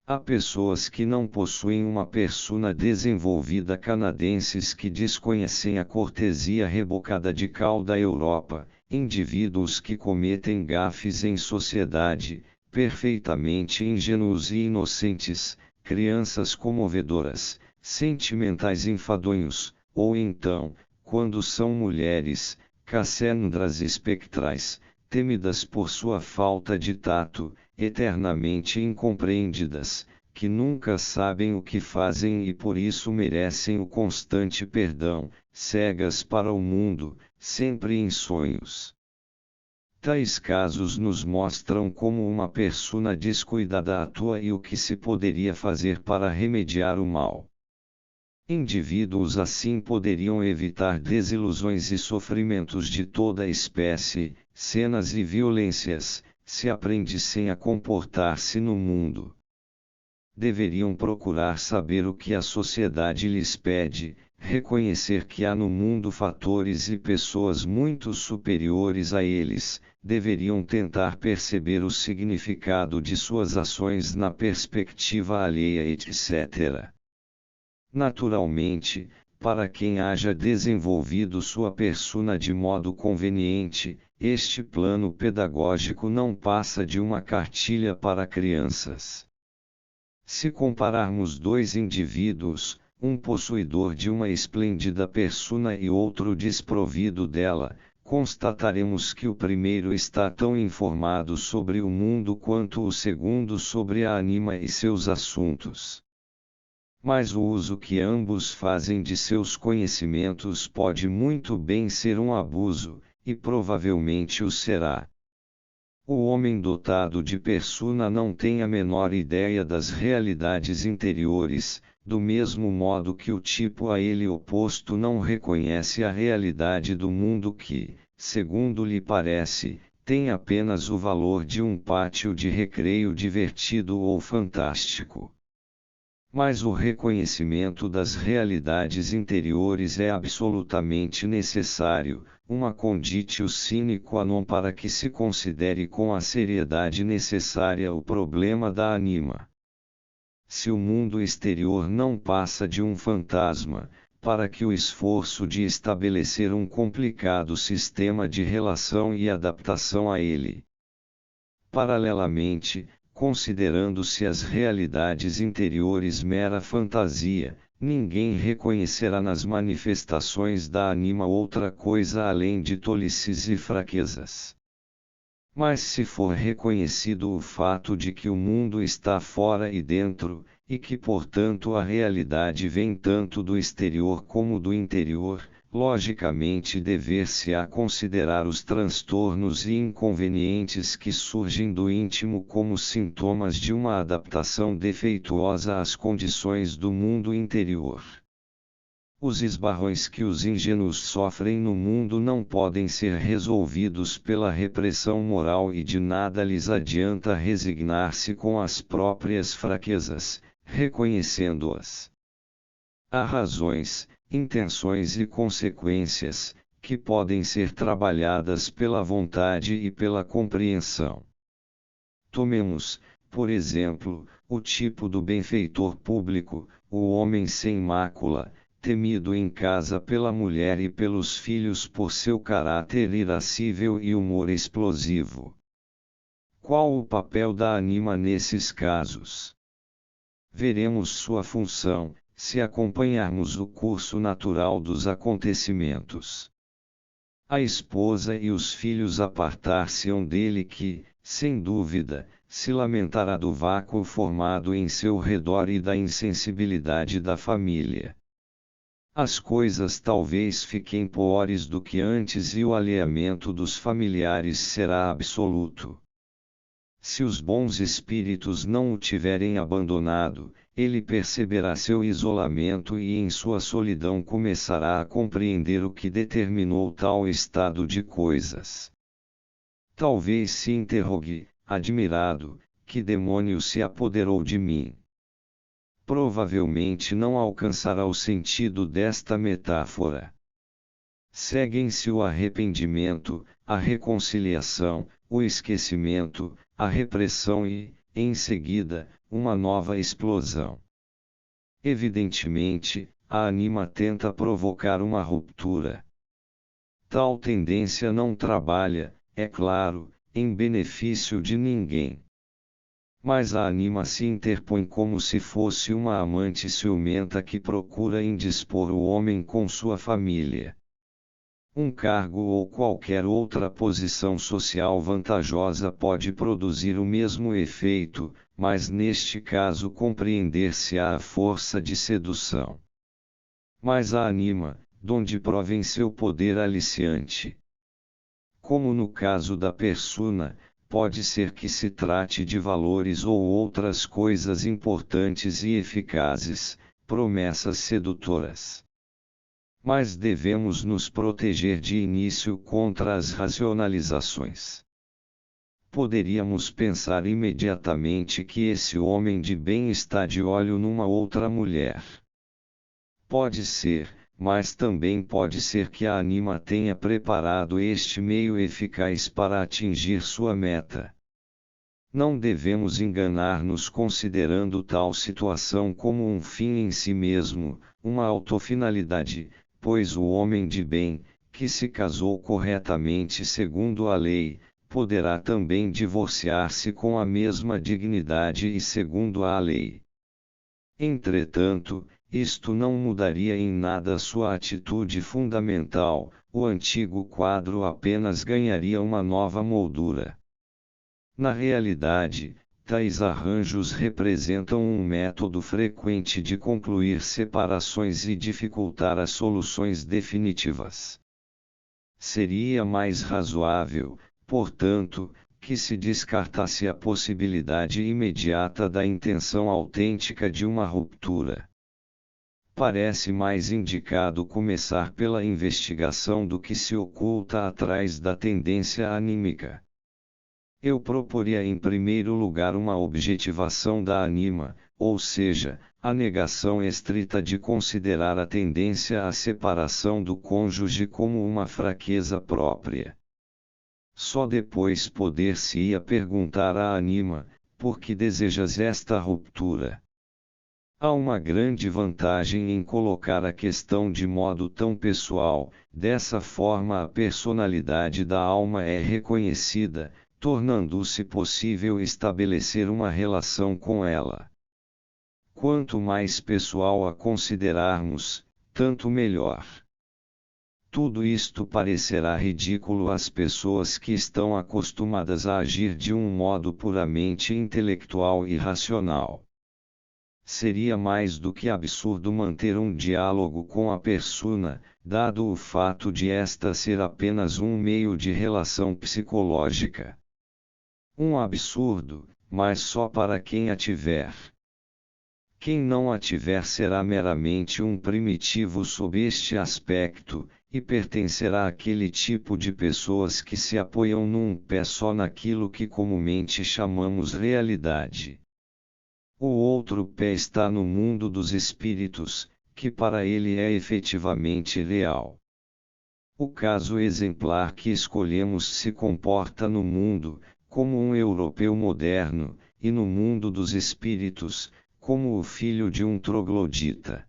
Há pessoas que não possuem uma persona desenvolvida, canadenses que desconhecem a cortesia rebocada de cal da Europa, indivíduos que cometem gafes em sociedade, perfeitamente ingênuos e inocentes, crianças comovedoras, sentimentais enfadonhos, ou então, quando são mulheres, cassandras espectrais, temidas por sua falta de tato, eternamente incompreendidas, que nunca sabem o que fazem e por isso merecem o constante perdão, cegas para o mundo, sempre em sonhos. Tais casos nos mostram como uma persona descuidada atua e o que se poderia fazer para remediar o mal. Indivíduos assim poderiam evitar desilusões e sofrimentos de toda espécie, cenas e violências, se aprendessem a comportar-se no mundo. Deveriam procurar saber o que a sociedade lhes pede, reconhecer que há no mundo fatores e pessoas muito superiores a eles, deveriam tentar perceber o significado de suas ações na perspectiva alheia, etc. Naturalmente, para quem haja desenvolvido sua persona de modo conveniente, este plano pedagógico não passa de uma cartilha para crianças. Se compararmos dois indivíduos, um possuidor de uma esplêndida persona e outro desprovido dela, constataremos que o primeiro está tão informado sobre o mundo quanto o segundo sobre a anima e seus assuntos. Mas o uso que ambos fazem de seus conhecimentos pode muito bem ser um abuso, e provavelmente o será. O homem dotado de persona não tem a menor ideia das realidades interiores, do mesmo modo que o tipo a ele oposto não reconhece a realidade do mundo que, segundo lhe parece, tem apenas o valor de um pátio de recreio divertido ou fantástico. Mas o reconhecimento das realidades interiores é absolutamente necessário, uma conditio sine qua non para que se considere com a seriedade necessária o problema da anima. Se o mundo exterior não passa de um fantasma, para que o esforço de estabelecer um complicado sistema de relação e adaptação a ele. Paralelamente, considerando-se as realidades interiores mera fantasia, ninguém reconhecerá nas manifestações da anima outra coisa além de tolices e fraquezas. Mas se for reconhecido o fato de que o mundo está fora e dentro, e que portanto a realidade vem tanto do exterior como do interior, logicamente dever-se-á considerar os transtornos e inconvenientes que surgem do íntimo como sintomas de uma adaptação defeituosa às condições do mundo interior. Os esbarrões que os ingênuos sofrem no mundo não podem ser resolvidos pela repressão moral e de nada lhes adianta resignar-se com as próprias fraquezas, reconhecendo-as. Há razões, intenções e consequências, que podem ser trabalhadas pela vontade e pela compreensão. Tomemos, por exemplo, o tipo do benfeitor público, o homem sem mácula, temido em casa pela mulher e pelos filhos por seu caráter irascível e humor explosivo. Qual o papel da anima nesses casos? Veremos sua função, se acompanharmos o curso natural dos acontecimentos. A esposa e os filhos apartar-se-ão dele que, sem dúvida, se lamentará do vácuo formado em seu redor e da insensibilidade da família. As coisas talvez fiquem piores do que antes e o alheamento dos familiares será absoluto. Se os bons espíritos não o tiverem abandonado, ele perceberá seu isolamento e em sua solidão começará a compreender o que determinou tal estado de coisas. Talvez se interrogue, admirado, que demônio se apoderou de mim? Provavelmente não alcançará o sentido desta metáfora. Seguem-se o arrependimento, a reconciliação, o esquecimento, a repressão e, em seguida, uma nova explosão. Evidentemente, a anima tenta provocar uma ruptura. Tal tendência não trabalha, é claro, em benefício de ninguém. Mas a anima se interpõe como se fosse uma amante ciumenta que procura indispor o homem com sua família. Um cargo ou qualquer outra posição social vantajosa pode produzir o mesmo efeito, mas neste caso compreender-se-á a força de sedução. Mas a anima, donde provém seu poder aliciante? Como no caso da persona, pode ser que se trate de valores ou outras coisas importantes e eficazes, promessas sedutoras. Mas devemos nos proteger de início contra as racionalizações. Poderíamos pensar imediatamente que esse homem de bem está de olho numa outra mulher. Pode ser, mas também pode ser que a anima tenha preparado este meio eficaz para atingir sua meta. Não devemos enganar-nos considerando tal situação como um fim em si mesmo, uma autofinalidade, pois o homem de bem, que se casou corretamente segundo a lei, poderá também divorciar-se com a mesma dignidade e segundo a lei. Entretanto, isto não mudaria em nada sua atitude fundamental, o antigo quadro apenas ganharia uma nova moldura. Na realidade, tais arranjos representam um método frequente de concluir separações e dificultar as soluções definitivas. Seria mais razoável, portanto, que se descartasse a possibilidade imediata da intenção autêntica de uma ruptura. Parece mais indicado começar pela investigação do que se oculta atrás da tendência anímica. Eu proporia em primeiro lugar uma objetivação da ânima, ou seja, a negação estrita de considerar a tendência à separação do cônjuge como uma fraqueza própria. Só depois poder-se-ia perguntar à ânima, por que desejas esta ruptura? Há uma grande vantagem em colocar a questão de modo tão pessoal, dessa forma a personalidade da alma é reconhecida, tornando-se possível estabelecer uma relação com ela. Quanto mais pessoal a considerarmos, tanto melhor. Tudo isto parecerá ridículo às pessoas que estão acostumadas a agir de um modo puramente intelectual e racional. Seria mais do que absurdo manter um diálogo com a persona, dado o fato de esta ser apenas um meio de relação psicológica. Um absurdo, mas só para quem a tiver. Quem não a tiver será meramente um primitivo sob este aspecto, e pertencerá àquele tipo de pessoas que se apoiam num pé só naquilo que comumente chamamos realidade. O outro pé está no mundo dos espíritos, que para ele é efetivamente real. O caso exemplar que escolhemos se comporta no mundo, como um europeu moderno, e no mundo dos espíritos, como o filho de um troglodita.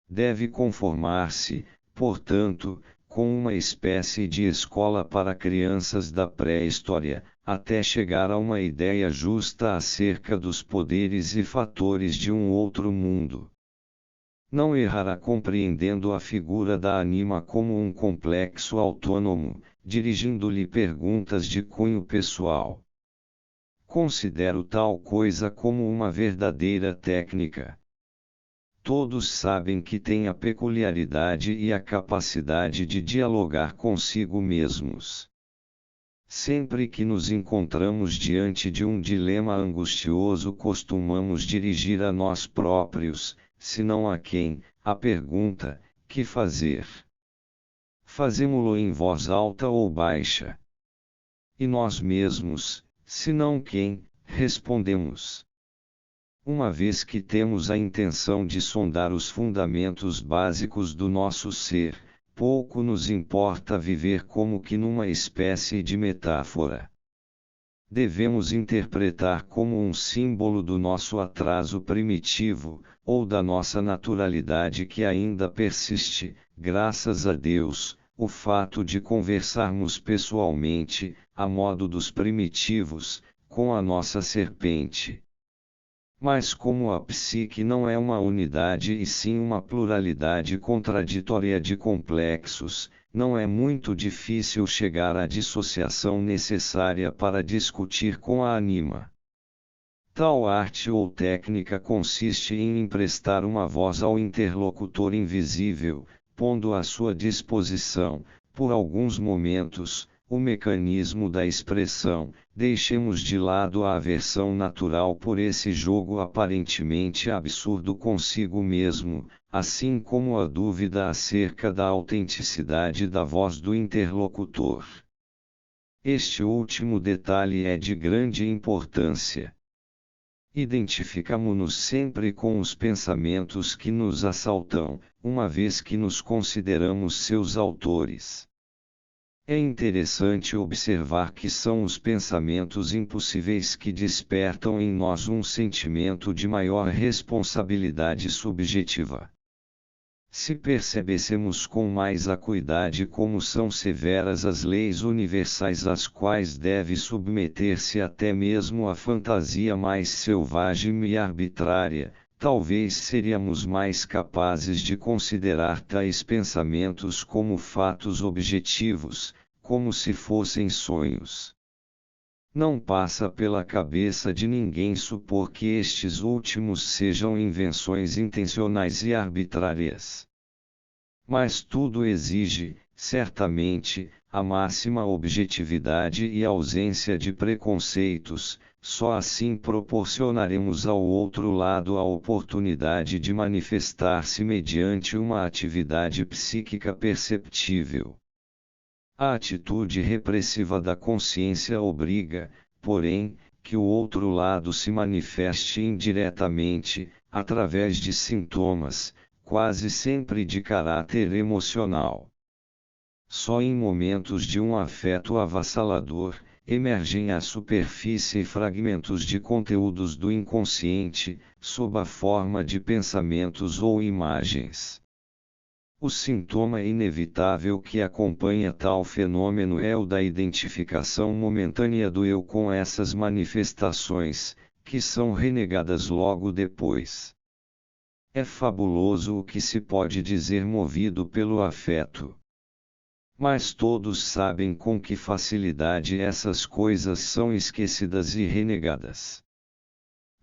Deve conformar-se, portanto, com uma espécie de escola para crianças da pré-história, até chegar a uma ideia justa acerca dos poderes e fatores de um outro mundo. Não errará compreendendo a figura da ânima como um complexo autônomo, dirigindo-lhe perguntas de cunho pessoal. Considero tal coisa como uma verdadeira técnica. Todos sabem que tem a peculiaridade e a capacidade de dialogar consigo mesmos. Sempre que nos encontramos diante de um dilema angustioso, costumamos dirigir a nós próprios, se não a quem, a pergunta: que fazer? Fazemo-lo em voz alta ou baixa? E nós mesmos, se não quem, respondemos. Uma vez que temos a intenção de sondar os fundamentos básicos do nosso ser, pouco nos importa viver como que numa espécie de metáfora. Devemos interpretar como um símbolo do nosso atraso primitivo, ou da nossa naturalidade que ainda persiste, graças a Deus, o fato de conversarmos pessoalmente, a modo dos primitivos, com a nossa serpente. Mas como a psique não é uma unidade e sim uma pluralidade contraditória de complexos, não é muito difícil chegar à dissociação necessária para discutir com a ânima. Tal arte ou técnica consiste em emprestar uma voz ao interlocutor invisível, pondo à sua disposição, por alguns momentos, o mecanismo da expressão. Deixemos de lado a aversão natural por esse jogo aparentemente absurdo consigo mesmo, assim como a dúvida acerca da autenticidade da voz do interlocutor. Este último detalhe é de grande importância. Identificamo-nos sempre com os pensamentos que nos assaltam, uma vez que nos consideramos seus autores. É interessante observar que são os pensamentos impossíveis que despertam em nós um sentimento de maior responsabilidade subjetiva. Se percebêssemos com mais acuidade como são severas as leis universais às quais deve submeter-se até mesmo a fantasia mais selvagem e arbitrária, talvez seríamos mais capazes de considerar tais pensamentos como fatos objetivos, como se fossem sonhos. Não passa pela cabeça de ninguém supor que estes últimos sejam invenções intencionais e arbitrárias. Mas tudo exige, certamente, a máxima objetividade e ausência de preconceitos. Só assim proporcionaremos ao outro lado a oportunidade de manifestar-se mediante uma atividade psíquica perceptível. A atitude repressiva da consciência obriga, porém, que o outro lado se manifeste indiretamente, através de sintomas, quase sempre de caráter emocional. Só em momentos de um afeto avassalador, emergem à superfície fragmentos de conteúdos do inconsciente, sob a forma de pensamentos ou imagens. O sintoma inevitável que acompanha tal fenômeno é o da identificação momentânea do eu com essas manifestações, que são renegadas logo depois. É fabuloso o que se pode dizer movido pelo afeto. Mas todos sabem com que facilidade essas coisas são esquecidas e renegadas.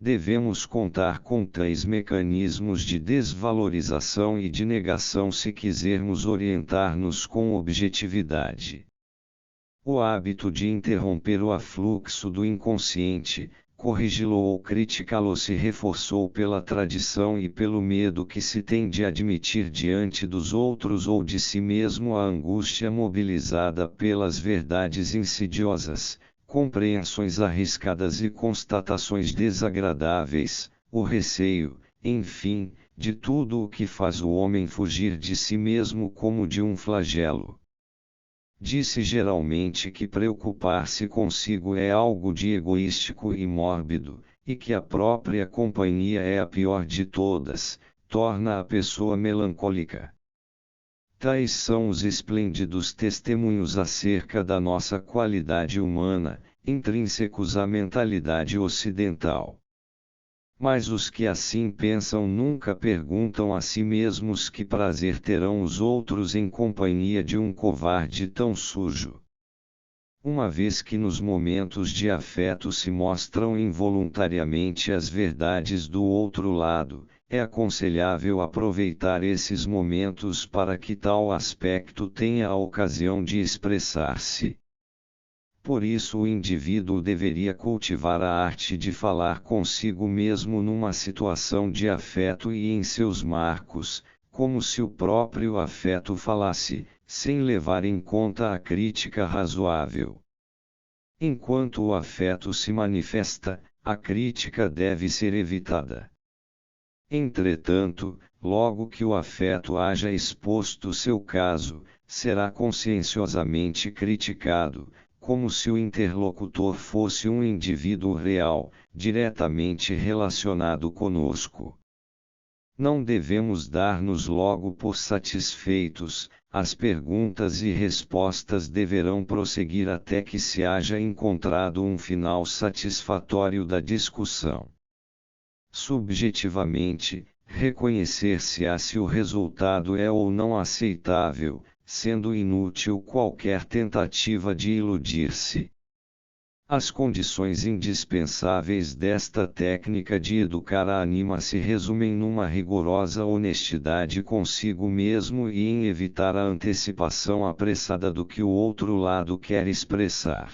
Devemos contar com 3 mecanismos de desvalorização e de negação se quisermos orientar-nos com objetividade. O hábito de interromper o afluxo do inconsciente, corrigi-lo ou criticá-lo se reforçou pela tradição e pelo medo que se tem de admitir diante dos outros ou de si mesmo a angústia mobilizada pelas verdades insidiosas, compreensões arriscadas e constatações desagradáveis, o receio, enfim, de tudo o que faz o homem fugir de si mesmo como de um flagelo. Diz-se geralmente que preocupar-se consigo é algo de egoístico e mórbido, e que a própria companhia é a pior de todas, torna a pessoa melancólica. Tais são os esplêndidos testemunhos acerca da nossa qualidade humana, intrínsecos à mentalidade ocidental. Mas os que assim pensam nunca perguntam a si mesmos que prazer terão os outros em companhia de um covarde tão sujo. Uma vez que nos momentos de afeto se mostram involuntariamente as verdades do outro lado, é aconselhável aproveitar esses momentos para que tal aspecto tenha a ocasião de expressar-se. Por isso o indivíduo deveria cultivar a arte de falar consigo mesmo numa situação de afeto e em seus marcos, como se o próprio afeto falasse, sem levar em conta a crítica razoável. Enquanto o afeto se manifesta, a crítica deve ser evitada. Entretanto, logo que o afeto haja exposto seu caso, será conscienciosamente criticado, como se o interlocutor fosse um indivíduo real, diretamente relacionado conosco. Não devemos dar-nos logo por satisfeitos, as perguntas e respostas deverão prosseguir até que se haja encontrado um final satisfatório da discussão. Subjetivamente, reconhecer-se-á se o resultado é ou não aceitável, sendo inútil qualquer tentativa de iludir-se. As condições indispensáveis desta técnica de educar a ânima se resumem numa rigorosa honestidade consigo mesmo e em evitar a antecipação apressada do que o outro lado quer expressar.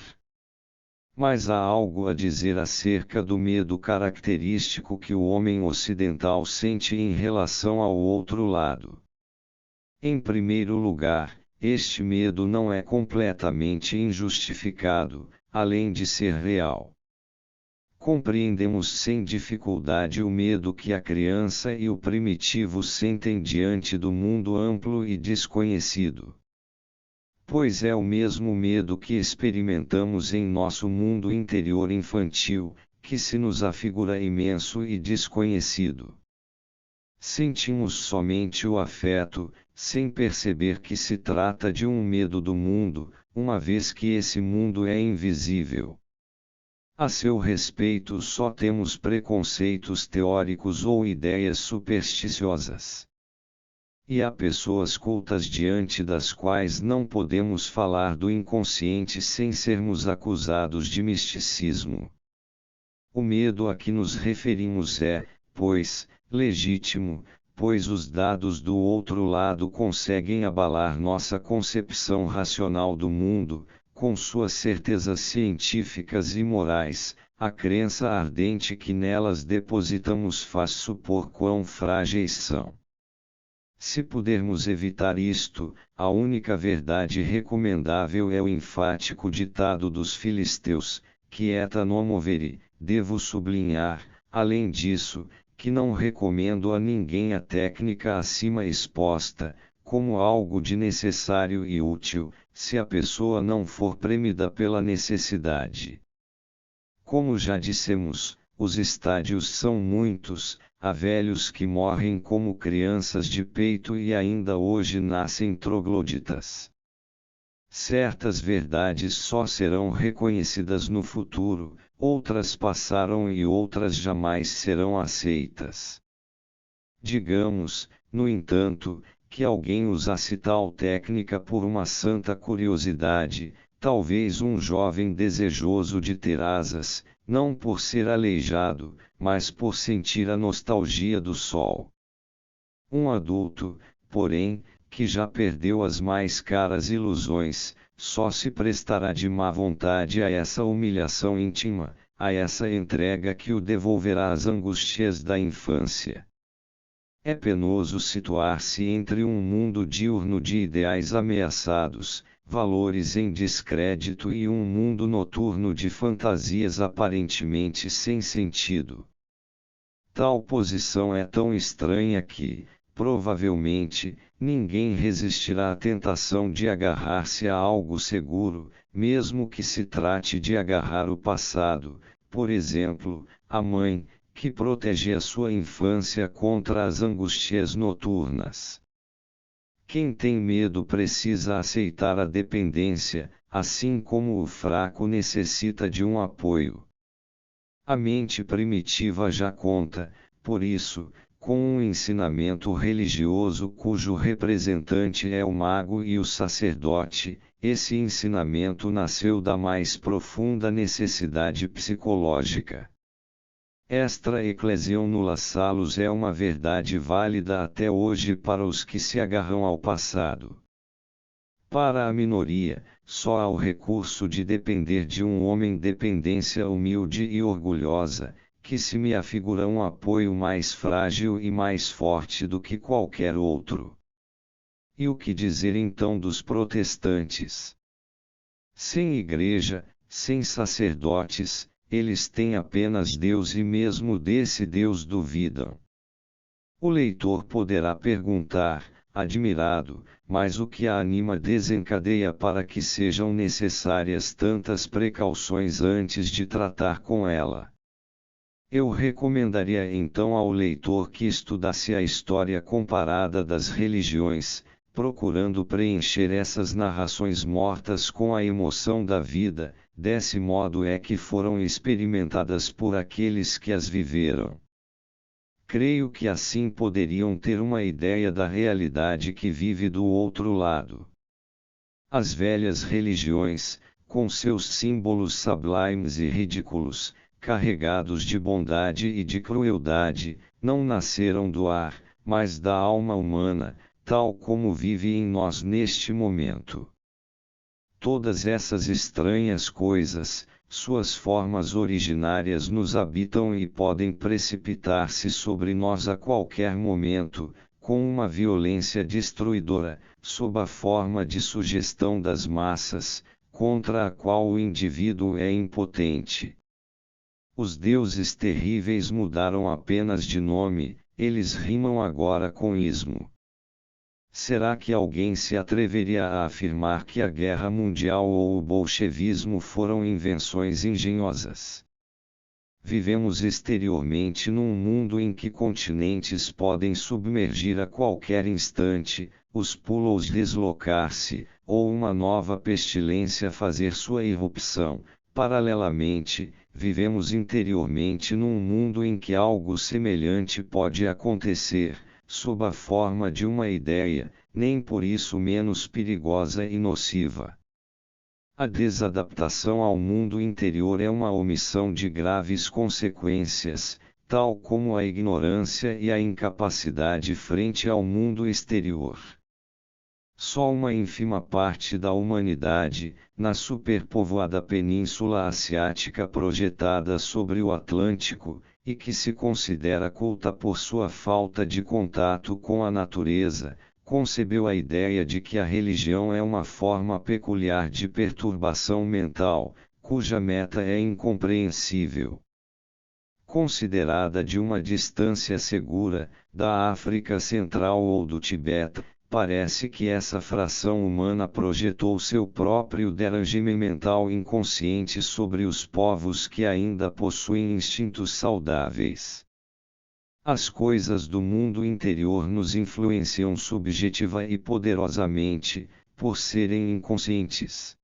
Mas há algo a dizer acerca do medo característico que o homem ocidental sente em relação ao outro lado. Em primeiro lugar, este medo não é completamente injustificado, além de ser real. Compreendemos sem dificuldade o medo que a criança e o primitivo sentem diante do mundo amplo e desconhecido. Pois é o mesmo medo que experimentamos em nosso mundo interior infantil, que se nos afigura imenso e desconhecido. Sentimos somente o afeto, sem perceber que se trata de um medo do mundo, uma vez que esse mundo é invisível. A seu respeito só temos preconceitos teóricos ou ideias supersticiosas. E há pessoas cultas diante das quais não podemos falar do inconsciente sem sermos acusados de misticismo. O medo a que nos referimos é, pois, legítimo, pois os dados do outro lado conseguem abalar nossa concepção racional do mundo, com suas certezas científicas e morais. A crença ardente que nelas depositamos faz supor quão frágeis são. Se pudermos evitar isto, a única verdade recomendável é o enfático ditado dos filisteus, quieta non movere. Devo sublinhar, além disso, que não recomendo a ninguém a técnica acima exposta, como algo de necessário e útil, se a pessoa não for premida pela necessidade. Como já dissemos, os estádios são muitos. Há velhos que morrem como crianças de peito e ainda hoje nascem trogloditas. Certas verdades só serão reconhecidas no futuro, outras passaram e outras jamais serão aceitas. Digamos, no entanto, que alguém usasse tal técnica por uma santa curiosidade, talvez um jovem desejoso de ter asas, não por ser aleijado, mas por sentir a nostalgia do sol. Um adulto, porém, que já perdeu as mais caras ilusões, só se prestará de má vontade a essa humilhação íntima, a essa entrega que o devolverá às angústias da infância. É penoso situar-se entre um mundo diurno de ideais ameaçados, valores em descrédito e um mundo noturno de fantasias aparentemente sem sentido. Tal posição é tão estranha que, provavelmente, ninguém resistirá à tentação de agarrar-se a algo seguro, mesmo que se trate de agarrar o passado, por exemplo, a mãe, que protege a sua infância contra as angústias noturnas. Quem tem medo precisa aceitar a dependência, assim como o fraco necessita de um apoio. A mente primitiva já conta, por isso, com um ensinamento religioso cujo representante é o mago e o sacerdote. Esse ensinamento nasceu da mais profunda necessidade psicológica. Extra ecclesiam nulla salus é uma verdade válida até hoje para os que se agarram ao passado. Para a minoria, só há o recurso de depender de um homem, dependência humilde e orgulhosa, que se me afigura um apoio mais frágil e mais forte do que qualquer outro. E o que dizer então dos protestantes? Sem igreja, sem sacerdotes, eles têm apenas Deus e mesmo desse Deus duvidam. O leitor poderá perguntar, admirado, mas o que a anima desencadeia para que sejam necessárias tantas precauções antes de tratar com ela? Eu recomendaria então ao leitor que estudasse a história comparada das religiões, procurando preencher essas narrações mortas com a emoção da vida, desse modo é que foram experimentadas por aqueles que as viveram. Creio que assim poderiam ter uma ideia da realidade que vive do outro lado. As velhas religiões, com seus símbolos sublimes e ridículos, carregados de bondade e de crueldade, não nasceram do ar, mas da alma humana, tal como vive em nós neste momento. Todas essas estranhas coisas, suas formas originárias nos habitam e podem precipitar-se sobre nós a qualquer momento, com uma violência destruidora, sob a forma de sugestão das massas, contra a qual o indivíduo é impotente. Os deuses terríveis mudaram apenas de nome, eles rimam agora com ismo. Será que alguém se atreveria a afirmar que a guerra mundial ou o bolchevismo foram invenções engenhosas? Vivemos exteriormente num mundo em que continentes podem submergir a qualquer instante, os polos deslocar-se, ou uma nova pestilência fazer sua irrupção. Paralelamente, vivemos interiormente num mundo em que algo semelhante pode acontecer, sob a forma de uma ideia, nem por isso menos perigosa e nociva. A desadaptação ao mundo interior é uma omissão de graves consequências, tal como a ignorância e a incapacidade frente ao mundo exterior. Só uma ínfima parte da humanidade, na superpovoada Península Asiática projetada sobre o Atlântico, e que se considera culta por sua falta de contato com a natureza, concebeu a ideia de que a religião é uma forma peculiar de perturbação mental, cuja meta é incompreensível. Considerada de uma distância segura, da África Central ou do Tibete, parece que essa fração humana projetou seu próprio derangimento mental inconsciente sobre os povos que ainda possuem instintos saudáveis. As coisas do mundo interior nos influenciam subjetiva e poderosamente, por serem inconscientes.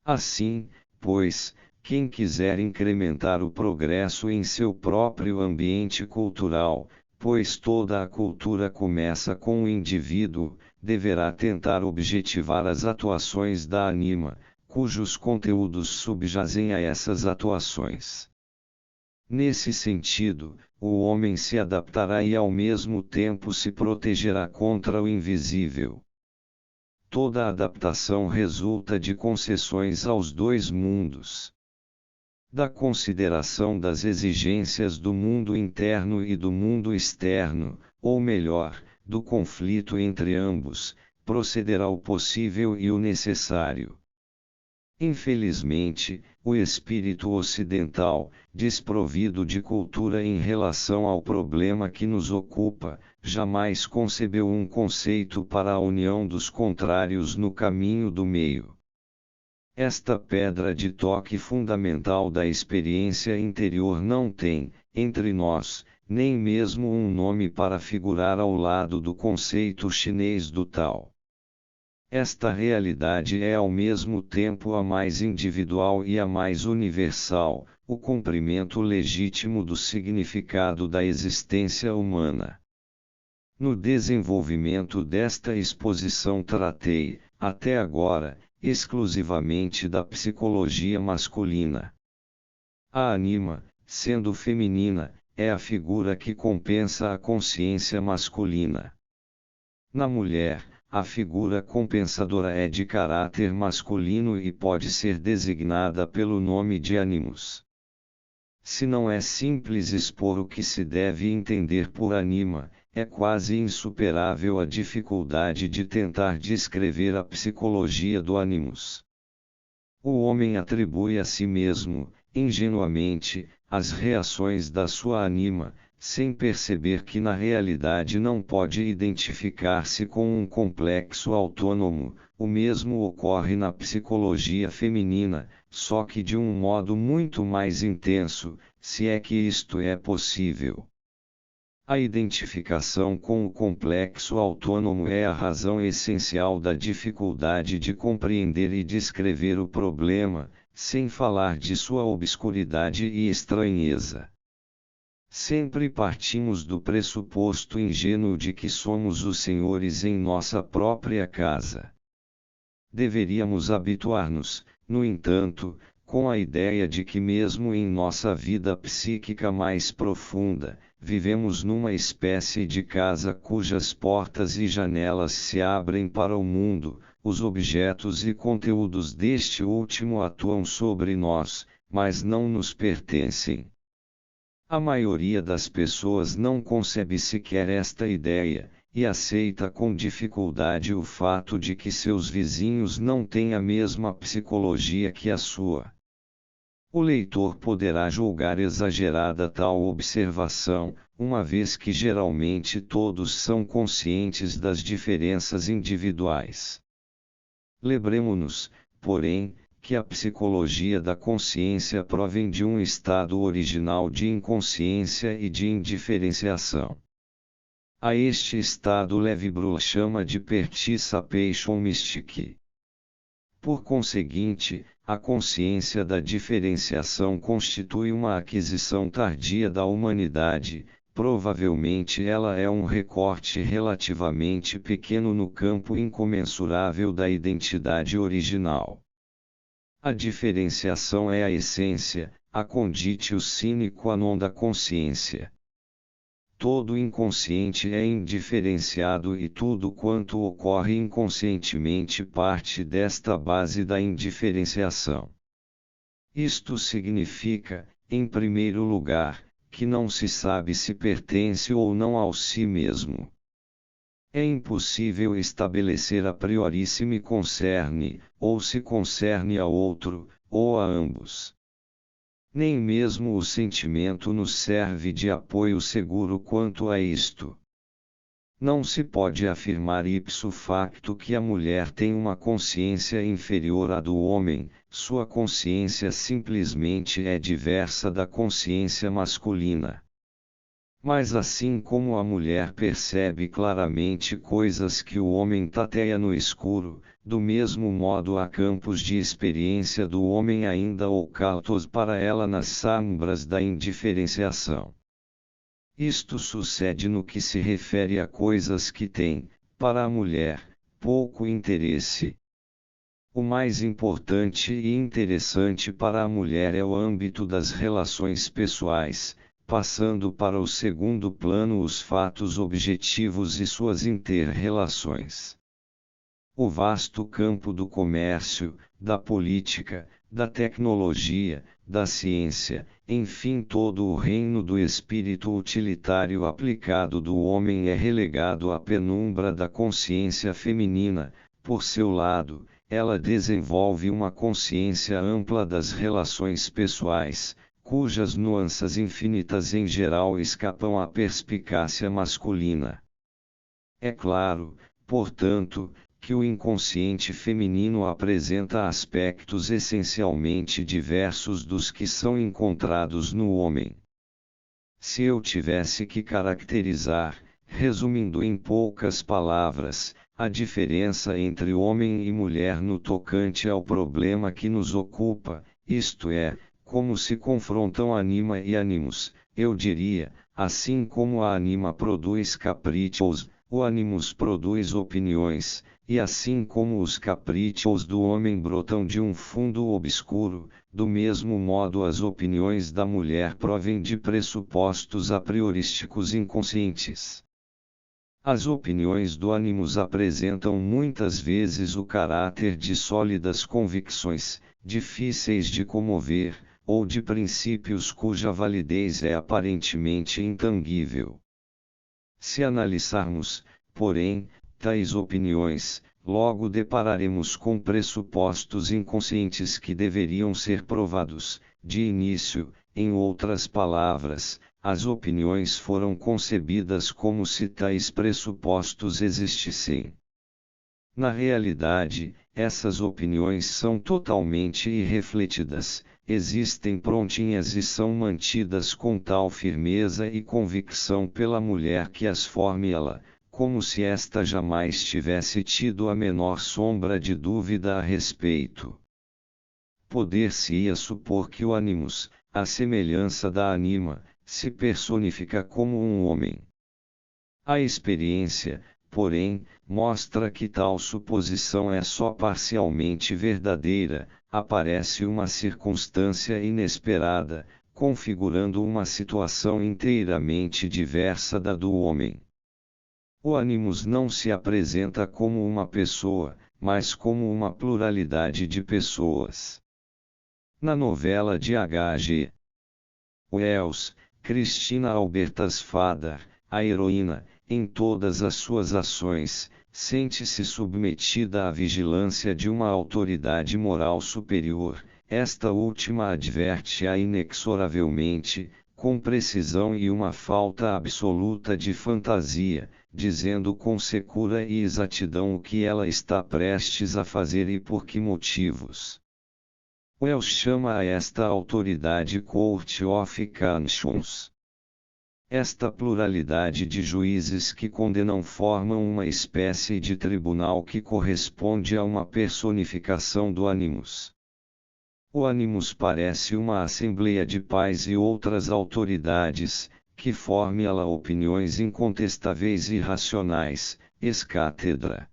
Assim, pois, quem quiser incrementar o progresso em seu próprio ambiente cultural, pois toda a cultura começa com o indivíduo, deverá tentar objetivar as atuações da ânima, cujos conteúdos subjazem a essas atuações. Nesse sentido, o homem se adaptará e ao mesmo tempo se protegerá contra o invisível. Toda adaptação resulta de concessões aos dois mundos. Da consideração das exigências do mundo interno e do mundo externo, ou melhor, do conflito entre ambos, procederá o possível e o necessário. Infelizmente, o espírito ocidental, desprovido de cultura em relação ao problema que nos ocupa, jamais concebeu um conceito para a união dos contrários no caminho do meio. Esta pedra de toque fundamental da experiência interior não tem, entre nós, nem mesmo um nome para figurar ao lado do conceito chinês do Tao. Esta realidade é ao mesmo tempo a mais individual e a mais universal, o cumprimento legítimo do significado da existência humana. No desenvolvimento desta exposição tratei, até agora, exclusivamente da psicologia masculina. A ânima, sendo feminina, é a figura que compensa a consciência masculina. Na mulher, a figura compensadora é de caráter masculino e pode ser designada pelo nome de ânimos. Se não é simples expor o que se deve entender por ânima, é quase insuperável a dificuldade de tentar descrever a psicologia do ânimos. O homem atribui a si mesmo, ingenuamente, as reações da sua ânima, sem perceber que na realidade não pode identificar-se com um complexo autônomo. O mesmo ocorre na psicologia feminina, só que de um modo muito mais intenso, se é que isto é possível. A identificação com o complexo autônomo é a razão essencial da dificuldade de compreender e descrever o problema, sem falar de sua obscuridade e estranheza. Sempre partimos do pressuposto ingênuo de que somos os senhores em nossa própria casa. Deveríamos habituar-nos, no entanto, com a ideia de que mesmo em nossa vida psíquica mais profunda, vivemos numa espécie de casa cujas portas e janelas se abrem para o mundo, os objetos e conteúdos deste último atuam sobre nós, mas não nos pertencem. A maioria das pessoas não concebe sequer esta ideia, e aceita com dificuldade o fato de que seus vizinhos não têm a mesma psicologia que a sua. O leitor poderá julgar exagerada tal observação, uma vez que geralmente todos são conscientes das diferenças individuais. Lembremo-nos, porém, que a psicologia da consciência provém de um estado original de inconsciência e de indiferenciação. A este estado Levi-Brühl chama de participation mystique. Por conseguinte, a consciência da diferenciação constitui uma aquisição tardia da humanidade, provavelmente ela é um recorte relativamente pequeno no campo incomensurável da identidade original. A diferenciação é a essência, a conditio sine qua non da consciência. Todo inconsciente é indiferenciado e tudo quanto ocorre inconscientemente parte desta base da indiferenciação. Isto significa, em primeiro lugar, que não se sabe se pertence ou não ao si mesmo. É impossível estabelecer a priori se me concerne, ou se concerne a outro, ou a ambos. Nem mesmo o sentimento nos serve de apoio seguro quanto a isto. Não se pode afirmar ipso facto que a mulher tem uma consciência inferior à do homem, sua consciência simplesmente é diversa da consciência masculina. Mas assim como a mulher percebe claramente coisas que o homem tateia no escuro, do mesmo modo há campos de experiência do homem ainda ocultos para ela nas sombras da indiferenciação. Isto sucede no que se refere a coisas que têm, para a mulher, pouco interesse. O mais importante e interessante para a mulher é o âmbito das relações pessoais, passando para o segundo plano os fatos objetivos e suas inter-relações. O vasto campo do comércio, da política, da tecnologia, da ciência, enfim todo o reino do espírito utilitário aplicado do homem é relegado à penumbra da consciência feminina. Por seu lado, ela desenvolve uma consciência ampla das relações pessoais, cujas nuances infinitas em geral escapam à perspicácia masculina. É claro, portanto, que o inconsciente feminino apresenta aspectos essencialmente diversos dos que são encontrados no homem. Se eu tivesse que caracterizar, resumindo em poucas palavras, a diferença entre homem e mulher no tocante ao problema que nos ocupa, isto é, como se confrontam anima e animus, eu diria, assim como a anima produz caprichos, o animus produz opiniões, e assim como os caprichos do homem brotam de um fundo obscuro, do mesmo modo as opiniões da mulher provêm de pressupostos a priorísticos inconscientes. As opiniões do animus apresentam muitas vezes o caráter de sólidas convicções, difíceis de comover, ou de princípios cuja validez é aparentemente intangível. Se analisarmos, porém, tais opiniões, logo depararemos com pressupostos inconscientes que deveriam ser provados, de início, em outras palavras, as opiniões foram concebidas como se tais pressupostos existissem. Na realidade, essas opiniões são totalmente irrefletidas, existem prontinhas e são mantidas com tal firmeza e convicção pela mulher que as formula, como se esta jamais tivesse tido a menor sombra de dúvida a respeito. Poder-se-ia supor que o animus, à semelhança da anima, se personifica como um homem. A experiência, porém, mostra que tal suposição é só parcialmente verdadeira, aparece uma circunstância inesperada, configurando uma situação inteiramente diversa da do homem. O animus não se apresenta como uma pessoa, mas como uma pluralidade de pessoas. Na novela de H.G. Wells, Christina Albertas Fader, a heroína, em todas as suas ações, sente-se submetida à vigilância de uma autoridade moral superior. Esta última adverte-a inexoravelmente, com precisão e uma falta absoluta de fantasia, dizendo com secura e exatidão o que ela está prestes a fazer e por que motivos. Wells chama a esta autoridade Court of Conscience. Esta pluralidade de juízes que condenam formam uma espécie de tribunal que corresponde a uma personificação do animus. O animus parece uma assembleia de pais e outras autoridades, que formula opiniões incontestáveis e racionais, ex cátedra.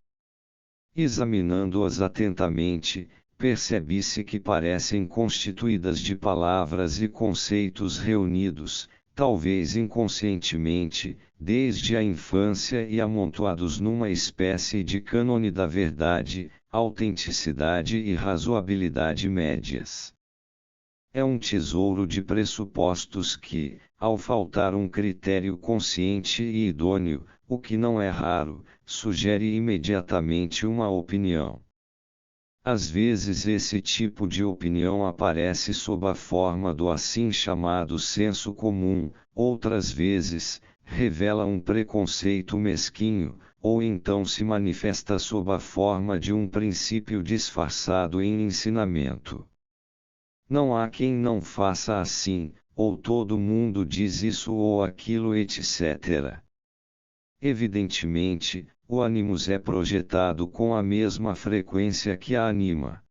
Examinando-as atentamente, percebe-se que parecem constituídas de palavras e conceitos reunidos, talvez inconscientemente, desde a infância e amontoados numa espécie de cânone da verdade, autenticidade e razoabilidade médias. É um tesouro de pressupostos que, ao faltar um critério consciente e idôneo, o que não é raro, sugere imediatamente uma opinião. Às vezes esse tipo de opinião aparece sob a forma do assim chamado senso comum, outras vezes, revela um preconceito mesquinho, ou então se manifesta sob a forma de um princípio disfarçado em ensinamento. Não há quem não faça assim, ou todo mundo diz isso ou aquilo, etc. Evidentemente, o ânimos é projetado com a mesma frequência que a anima.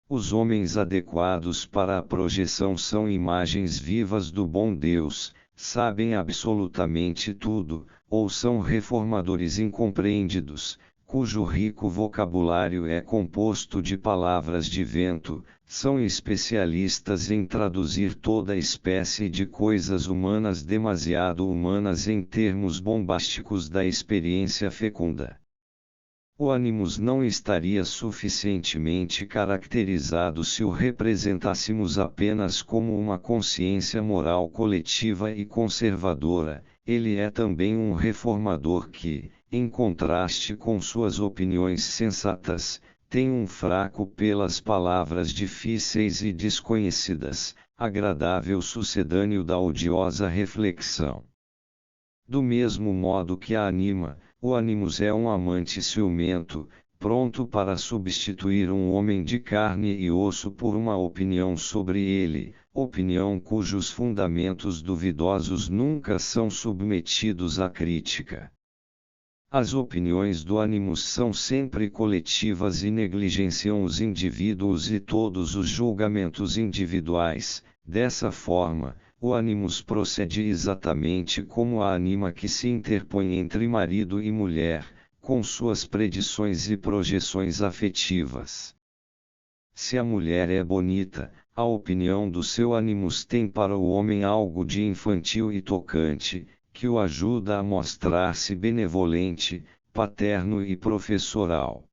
Os homens adequados para a projeção são imagens vivas do bom Deus, sabem absolutamente tudo, ou são reformadores incompreendidos, cujo rico vocabulário é composto de palavras de vento, são especialistas em traduzir toda espécie de coisas humanas demasiado humanas em termos bombásticos da experiência fecunda. O ânimos não estaria suficientemente caracterizado se o representássemos apenas como uma consciência moral coletiva e conservadora. Ele é também um reformador que, em contraste com suas opiniões sensatas, tem um fraco pelas palavras difíceis e desconhecidas, agradável sucedâneo da odiosa reflexão. Do mesmo modo que a anima, o ânimos é um amante ciumento, pronto para substituir um homem de carne e osso por uma opinião sobre ele, opinião cujos fundamentos duvidosos nunca são submetidos à crítica. As opiniões do ânimos são sempre coletivas e negligenciam os indivíduos e todos os julgamentos individuais. Dessa forma, o ânimos procede exatamente como a anima que se interpõe entre marido e mulher, com suas predições e projeções afetivas. Se a mulher é bonita, a opinião do seu ânimos tem para o homem algo de infantil e tocante, que o ajuda a mostrar-se benevolente, paterno e professoral.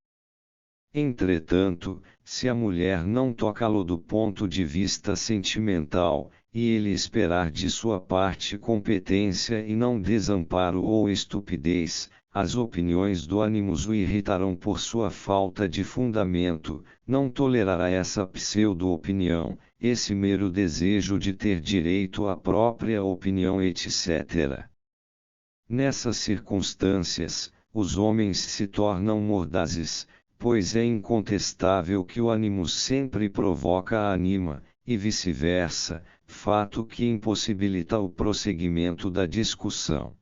Entretanto, se a mulher não tocá-lo do ponto de vista sentimental, e ele esperar de sua parte competência e não desamparo ou estupidez, as opiniões do ânimos o irritarão por sua falta de fundamento, não tolerará essa pseudo-opinião, esse mero desejo de ter direito à própria opinião, etc. Nessas circunstâncias, os homens se tornam mordazes, pois é incontestável que o ânimos sempre provoca a anima, e vice-versa, fato que impossibilita o prosseguimento da discussão.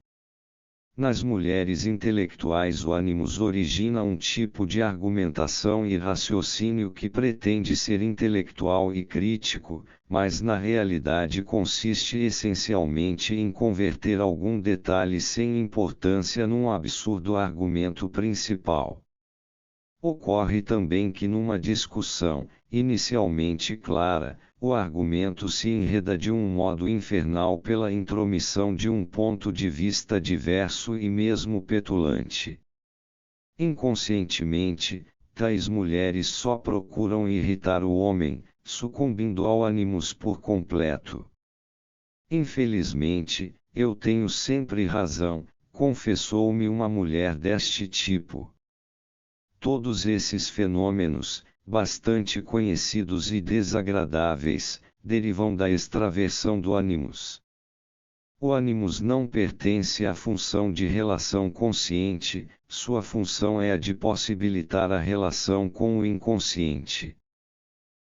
Nas mulheres intelectuais o ânimos origina um tipo de argumentação e raciocínio que pretende ser intelectual e crítico, mas na realidade consiste essencialmente em converter algum detalhe sem importância num absurdo argumento principal. Ocorre também que numa discussão, inicialmente clara, o argumento se enreda de um modo infernal pela intromissão de um ponto de vista diverso e mesmo petulante. Inconscientemente, tais mulheres só procuram irritar o homem, sucumbindo ao ânimos por completo. Infelizmente, eu tenho sempre razão, confessou-me uma mulher deste tipo. Todos esses fenômenos, bastante conhecidos e desagradáveis, derivam da extraversão do ânimos. O ânimos não pertence à função de relação consciente, sua função é a de possibilitar a relação com o inconsciente.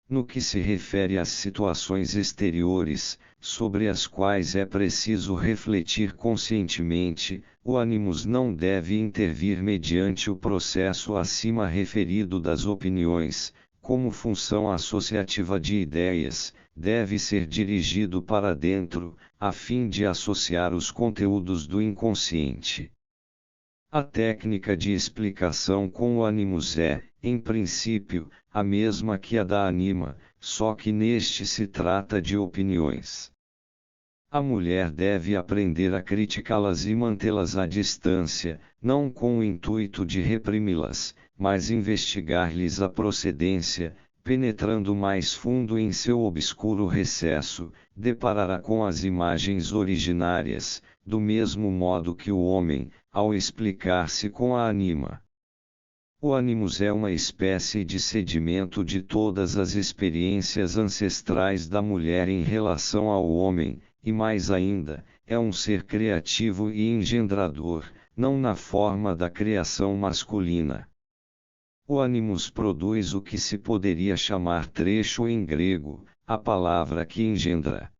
No que se refere às situações exteriores, sobre as quais é preciso refletir conscientemente, o ânimos não deve intervir mediante o processo acima referido das opiniões, como função associativa de ideias, deve ser dirigido para dentro, a fim de associar os conteúdos do inconsciente. A técnica de explicação com o animus é, em princípio, a mesma que a da anima, só que neste se trata de opiniões. A mulher deve aprender a criticá-las e mantê-las à distância, não com o intuito de reprimi-las, mas investigar-lhes a procedência, penetrando mais fundo em seu obscuro recesso, deparará com as imagens originárias, do mesmo modo que o homem, ao explicar-se com a anima. O animus é uma espécie de sedimento de todas as experiências ancestrais da mulher em relação ao homem, e mais ainda, é um ser criativo e engendrador, não na forma da criação masculina. O animus produz o que se poderia chamar trecho em grego, a palavra que engendra.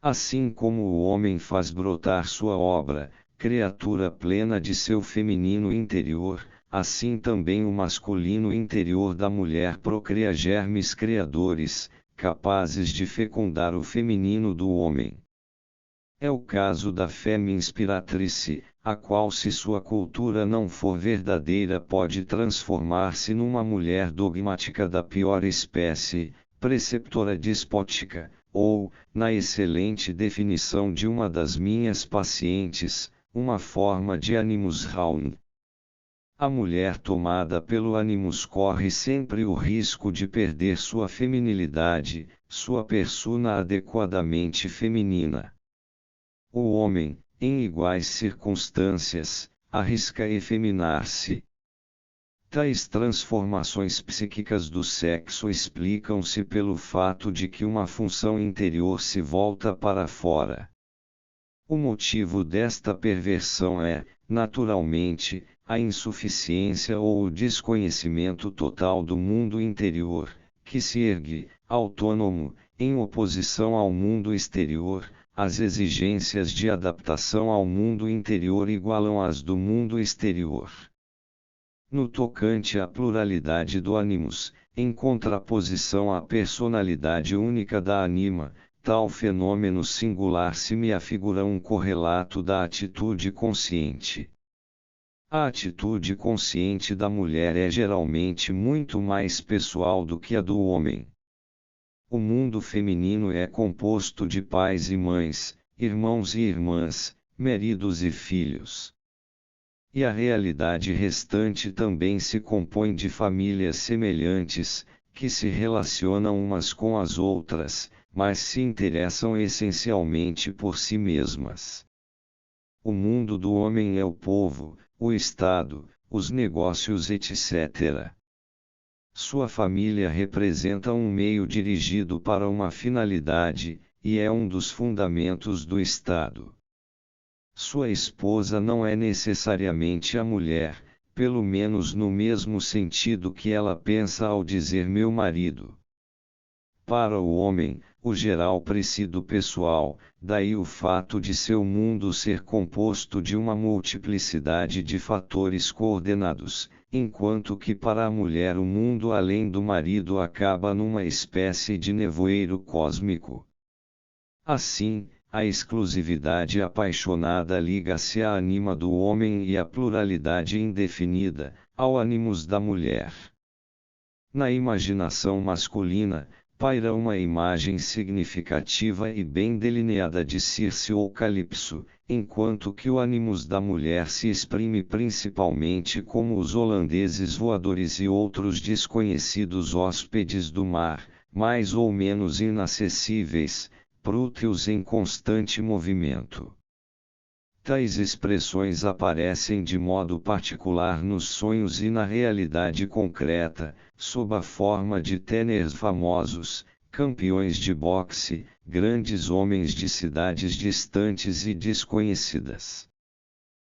Assim como o homem faz brotar sua obra, criatura plena de seu feminino interior, assim também o masculino interior da mulher procria germes criadores, capazes de fecundar o feminino do homem. É o caso da fêmea inspiratrice, a qual, se sua cultura não for verdadeira, pode transformar-se numa mulher dogmática da pior espécie, preceptora despótica, ou, na excelente definição de uma das minhas pacientes, uma forma de animus hound. A mulher tomada pelo animus corre sempre o risco de perder sua feminilidade, sua persona adequadamente feminina. O homem, em iguais circunstâncias, arrisca efeminar-se. Tais transformações psíquicas do sexo explicam-se pelo fato de que uma função interior se volta para fora. O motivo desta perversão é, naturalmente, a insuficiência ou o desconhecimento total do mundo interior, que se ergue, autônomo, em oposição ao mundo exterior. As exigências de adaptação ao mundo interior igualam as do mundo exterior. No tocante à pluralidade do animus, em contraposição à personalidade única da anima, tal fenômeno singular se me afigura um correlato da atitude consciente. A atitude consciente da mulher é geralmente muito mais pessoal do que a do homem. O mundo feminino é composto de pais e mães, irmãos e irmãs, maridos e filhos. E a realidade restante também se compõe de famílias semelhantes, que se relacionam umas com as outras, mas se interessam essencialmente por si mesmas. O mundo do homem é o povo, o Estado, os negócios, etc. Sua família representa um meio dirigido para uma finalidade, e é um dos fundamentos do Estado. Sua esposa não é necessariamente a mulher, pelo menos no mesmo sentido que ela pensa ao dizer meu marido. Para o homem, o geral preside o pessoal, daí o fato de seu mundo ser composto de uma multiplicidade de fatores coordenados, enquanto que para a mulher o mundo além do marido acaba numa espécie de nevoeiro cósmico. Assim, a exclusividade apaixonada liga-se à anima do homem e a pluralidade indefinida, ao animus da mulher. Na imaginação masculina, paira uma imagem significativa e bem delineada de Circe ou Calipso, enquanto que o animus da mulher se exprime principalmente como os holandeses voadores e outros desconhecidos hóspedes do mar, mais ou menos inacessíveis, prúteos em constante movimento. Tais expressões aparecem de modo particular nos sonhos e na realidade concreta, sob a forma de téners famosos, campeões de boxe, grandes homens de cidades distantes e desconhecidas.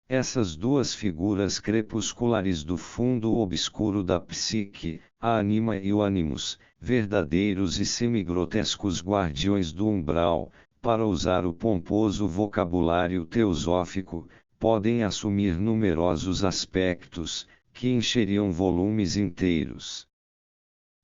Essas duas figuras crepusculares do fundo obscuro da psique, a anima e o animus, verdadeiros e semigrotescos guardiões do umbral, para usar o pomposo vocabulário teosófico, podem assumir numerosos aspectos, que encheriam volumes inteiros.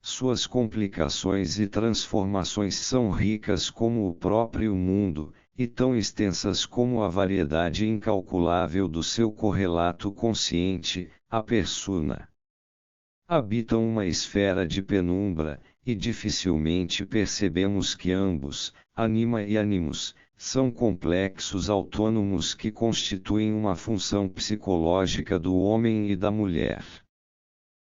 Suas complicações e transformações são ricas como o próprio mundo, e tão extensas como a variedade incalculável do seu correlato consciente, a persona. Habitam uma esfera de penumbra, e dificilmente percebemos que ambos, anima e animus, são complexos autônomos que constituem uma função psicológica do homem e da mulher.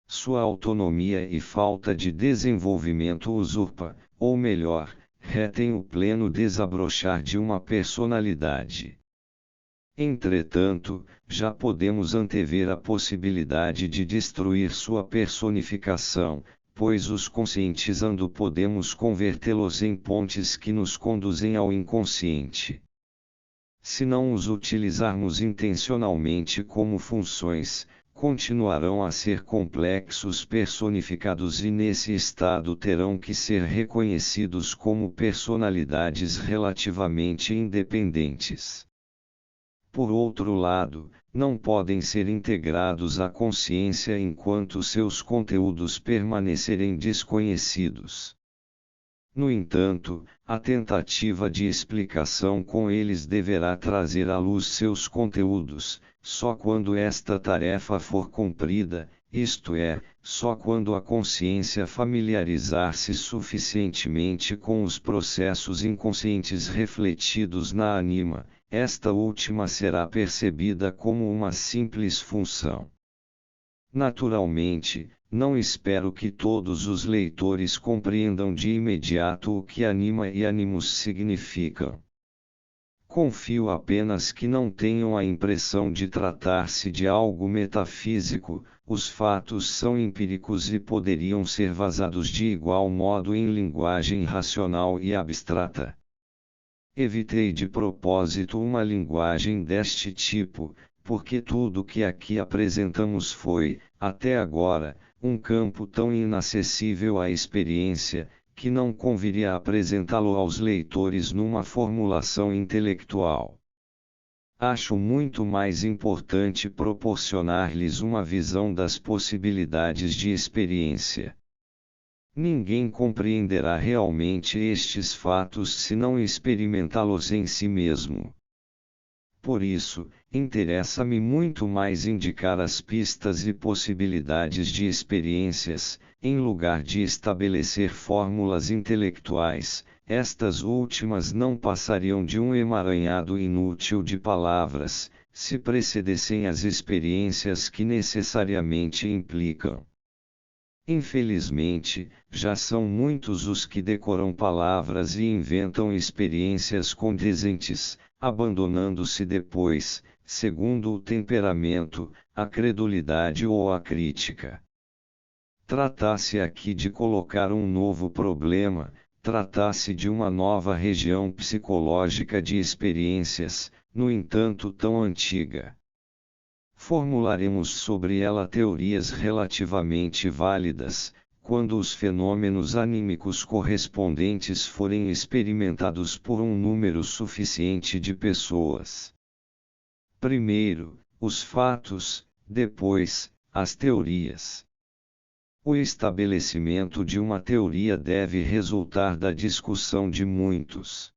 Sua autonomia e falta de desenvolvimento usurpa, ou melhor, retém o pleno desabrochar de uma personalidade. Entretanto, já podemos antever a possibilidade de destruir sua personificação, pois os conscientizando podemos convertê-los em pontes que nos conduzem ao inconsciente. Se não os utilizarmos intencionalmente como funções, continuarão a ser complexos personificados e nesse estado terão que ser reconhecidos como personalidades relativamente independentes. Por outro lado, não podem ser integrados à consciência enquanto seus conteúdos permanecerem desconhecidos. No entanto, a tentativa de explicação com eles deverá trazer à luz seus conteúdos, só quando esta tarefa for cumprida, isto é, só quando a consciência familiarizar-se suficientemente com os processos inconscientes refletidos na anima, esta última será percebida como uma simples função. Naturalmente, não espero que todos os leitores compreendam de imediato o que anima e animus significam. Confio apenas que não tenham a impressão de tratar-se de algo metafísico, os fatos são empíricos e poderiam ser vazados de igual modo em linguagem racional e abstrata. Evitei de propósito uma linguagem deste tipo, porque tudo que aqui apresentamos foi, até agora, um campo tão inacessível à experiência, que não conviria apresentá-lo aos leitores numa formulação intelectual. Acho muito mais importante proporcionar-lhes uma visão das possibilidades de experiência. Ninguém compreenderá realmente estes fatos se não experimentá-los em si mesmo. Por isso, interessa-me muito mais indicar as pistas e possibilidades de experiências, em lugar de estabelecer fórmulas intelectuais. Estas últimas não passariam de um emaranhado inútil de palavras, se precedessem as experiências que necessariamente implicam. Infelizmente, já são muitos os que decoram palavras e inventam experiências condizentes, abandonando-se depois, segundo o temperamento, a credulidade ou a crítica. Trata-se aqui de colocar um novo problema, trata-se de uma nova região psicológica de experiências, no entanto tão antiga. Formularemos sobre ela teorias relativamente válidas, quando os fenômenos anímicos correspondentes forem experimentados por um número suficiente de pessoas. Primeiro, os fatos, depois, as teorias. O estabelecimento de uma teoria deve resultar da discussão de muitos.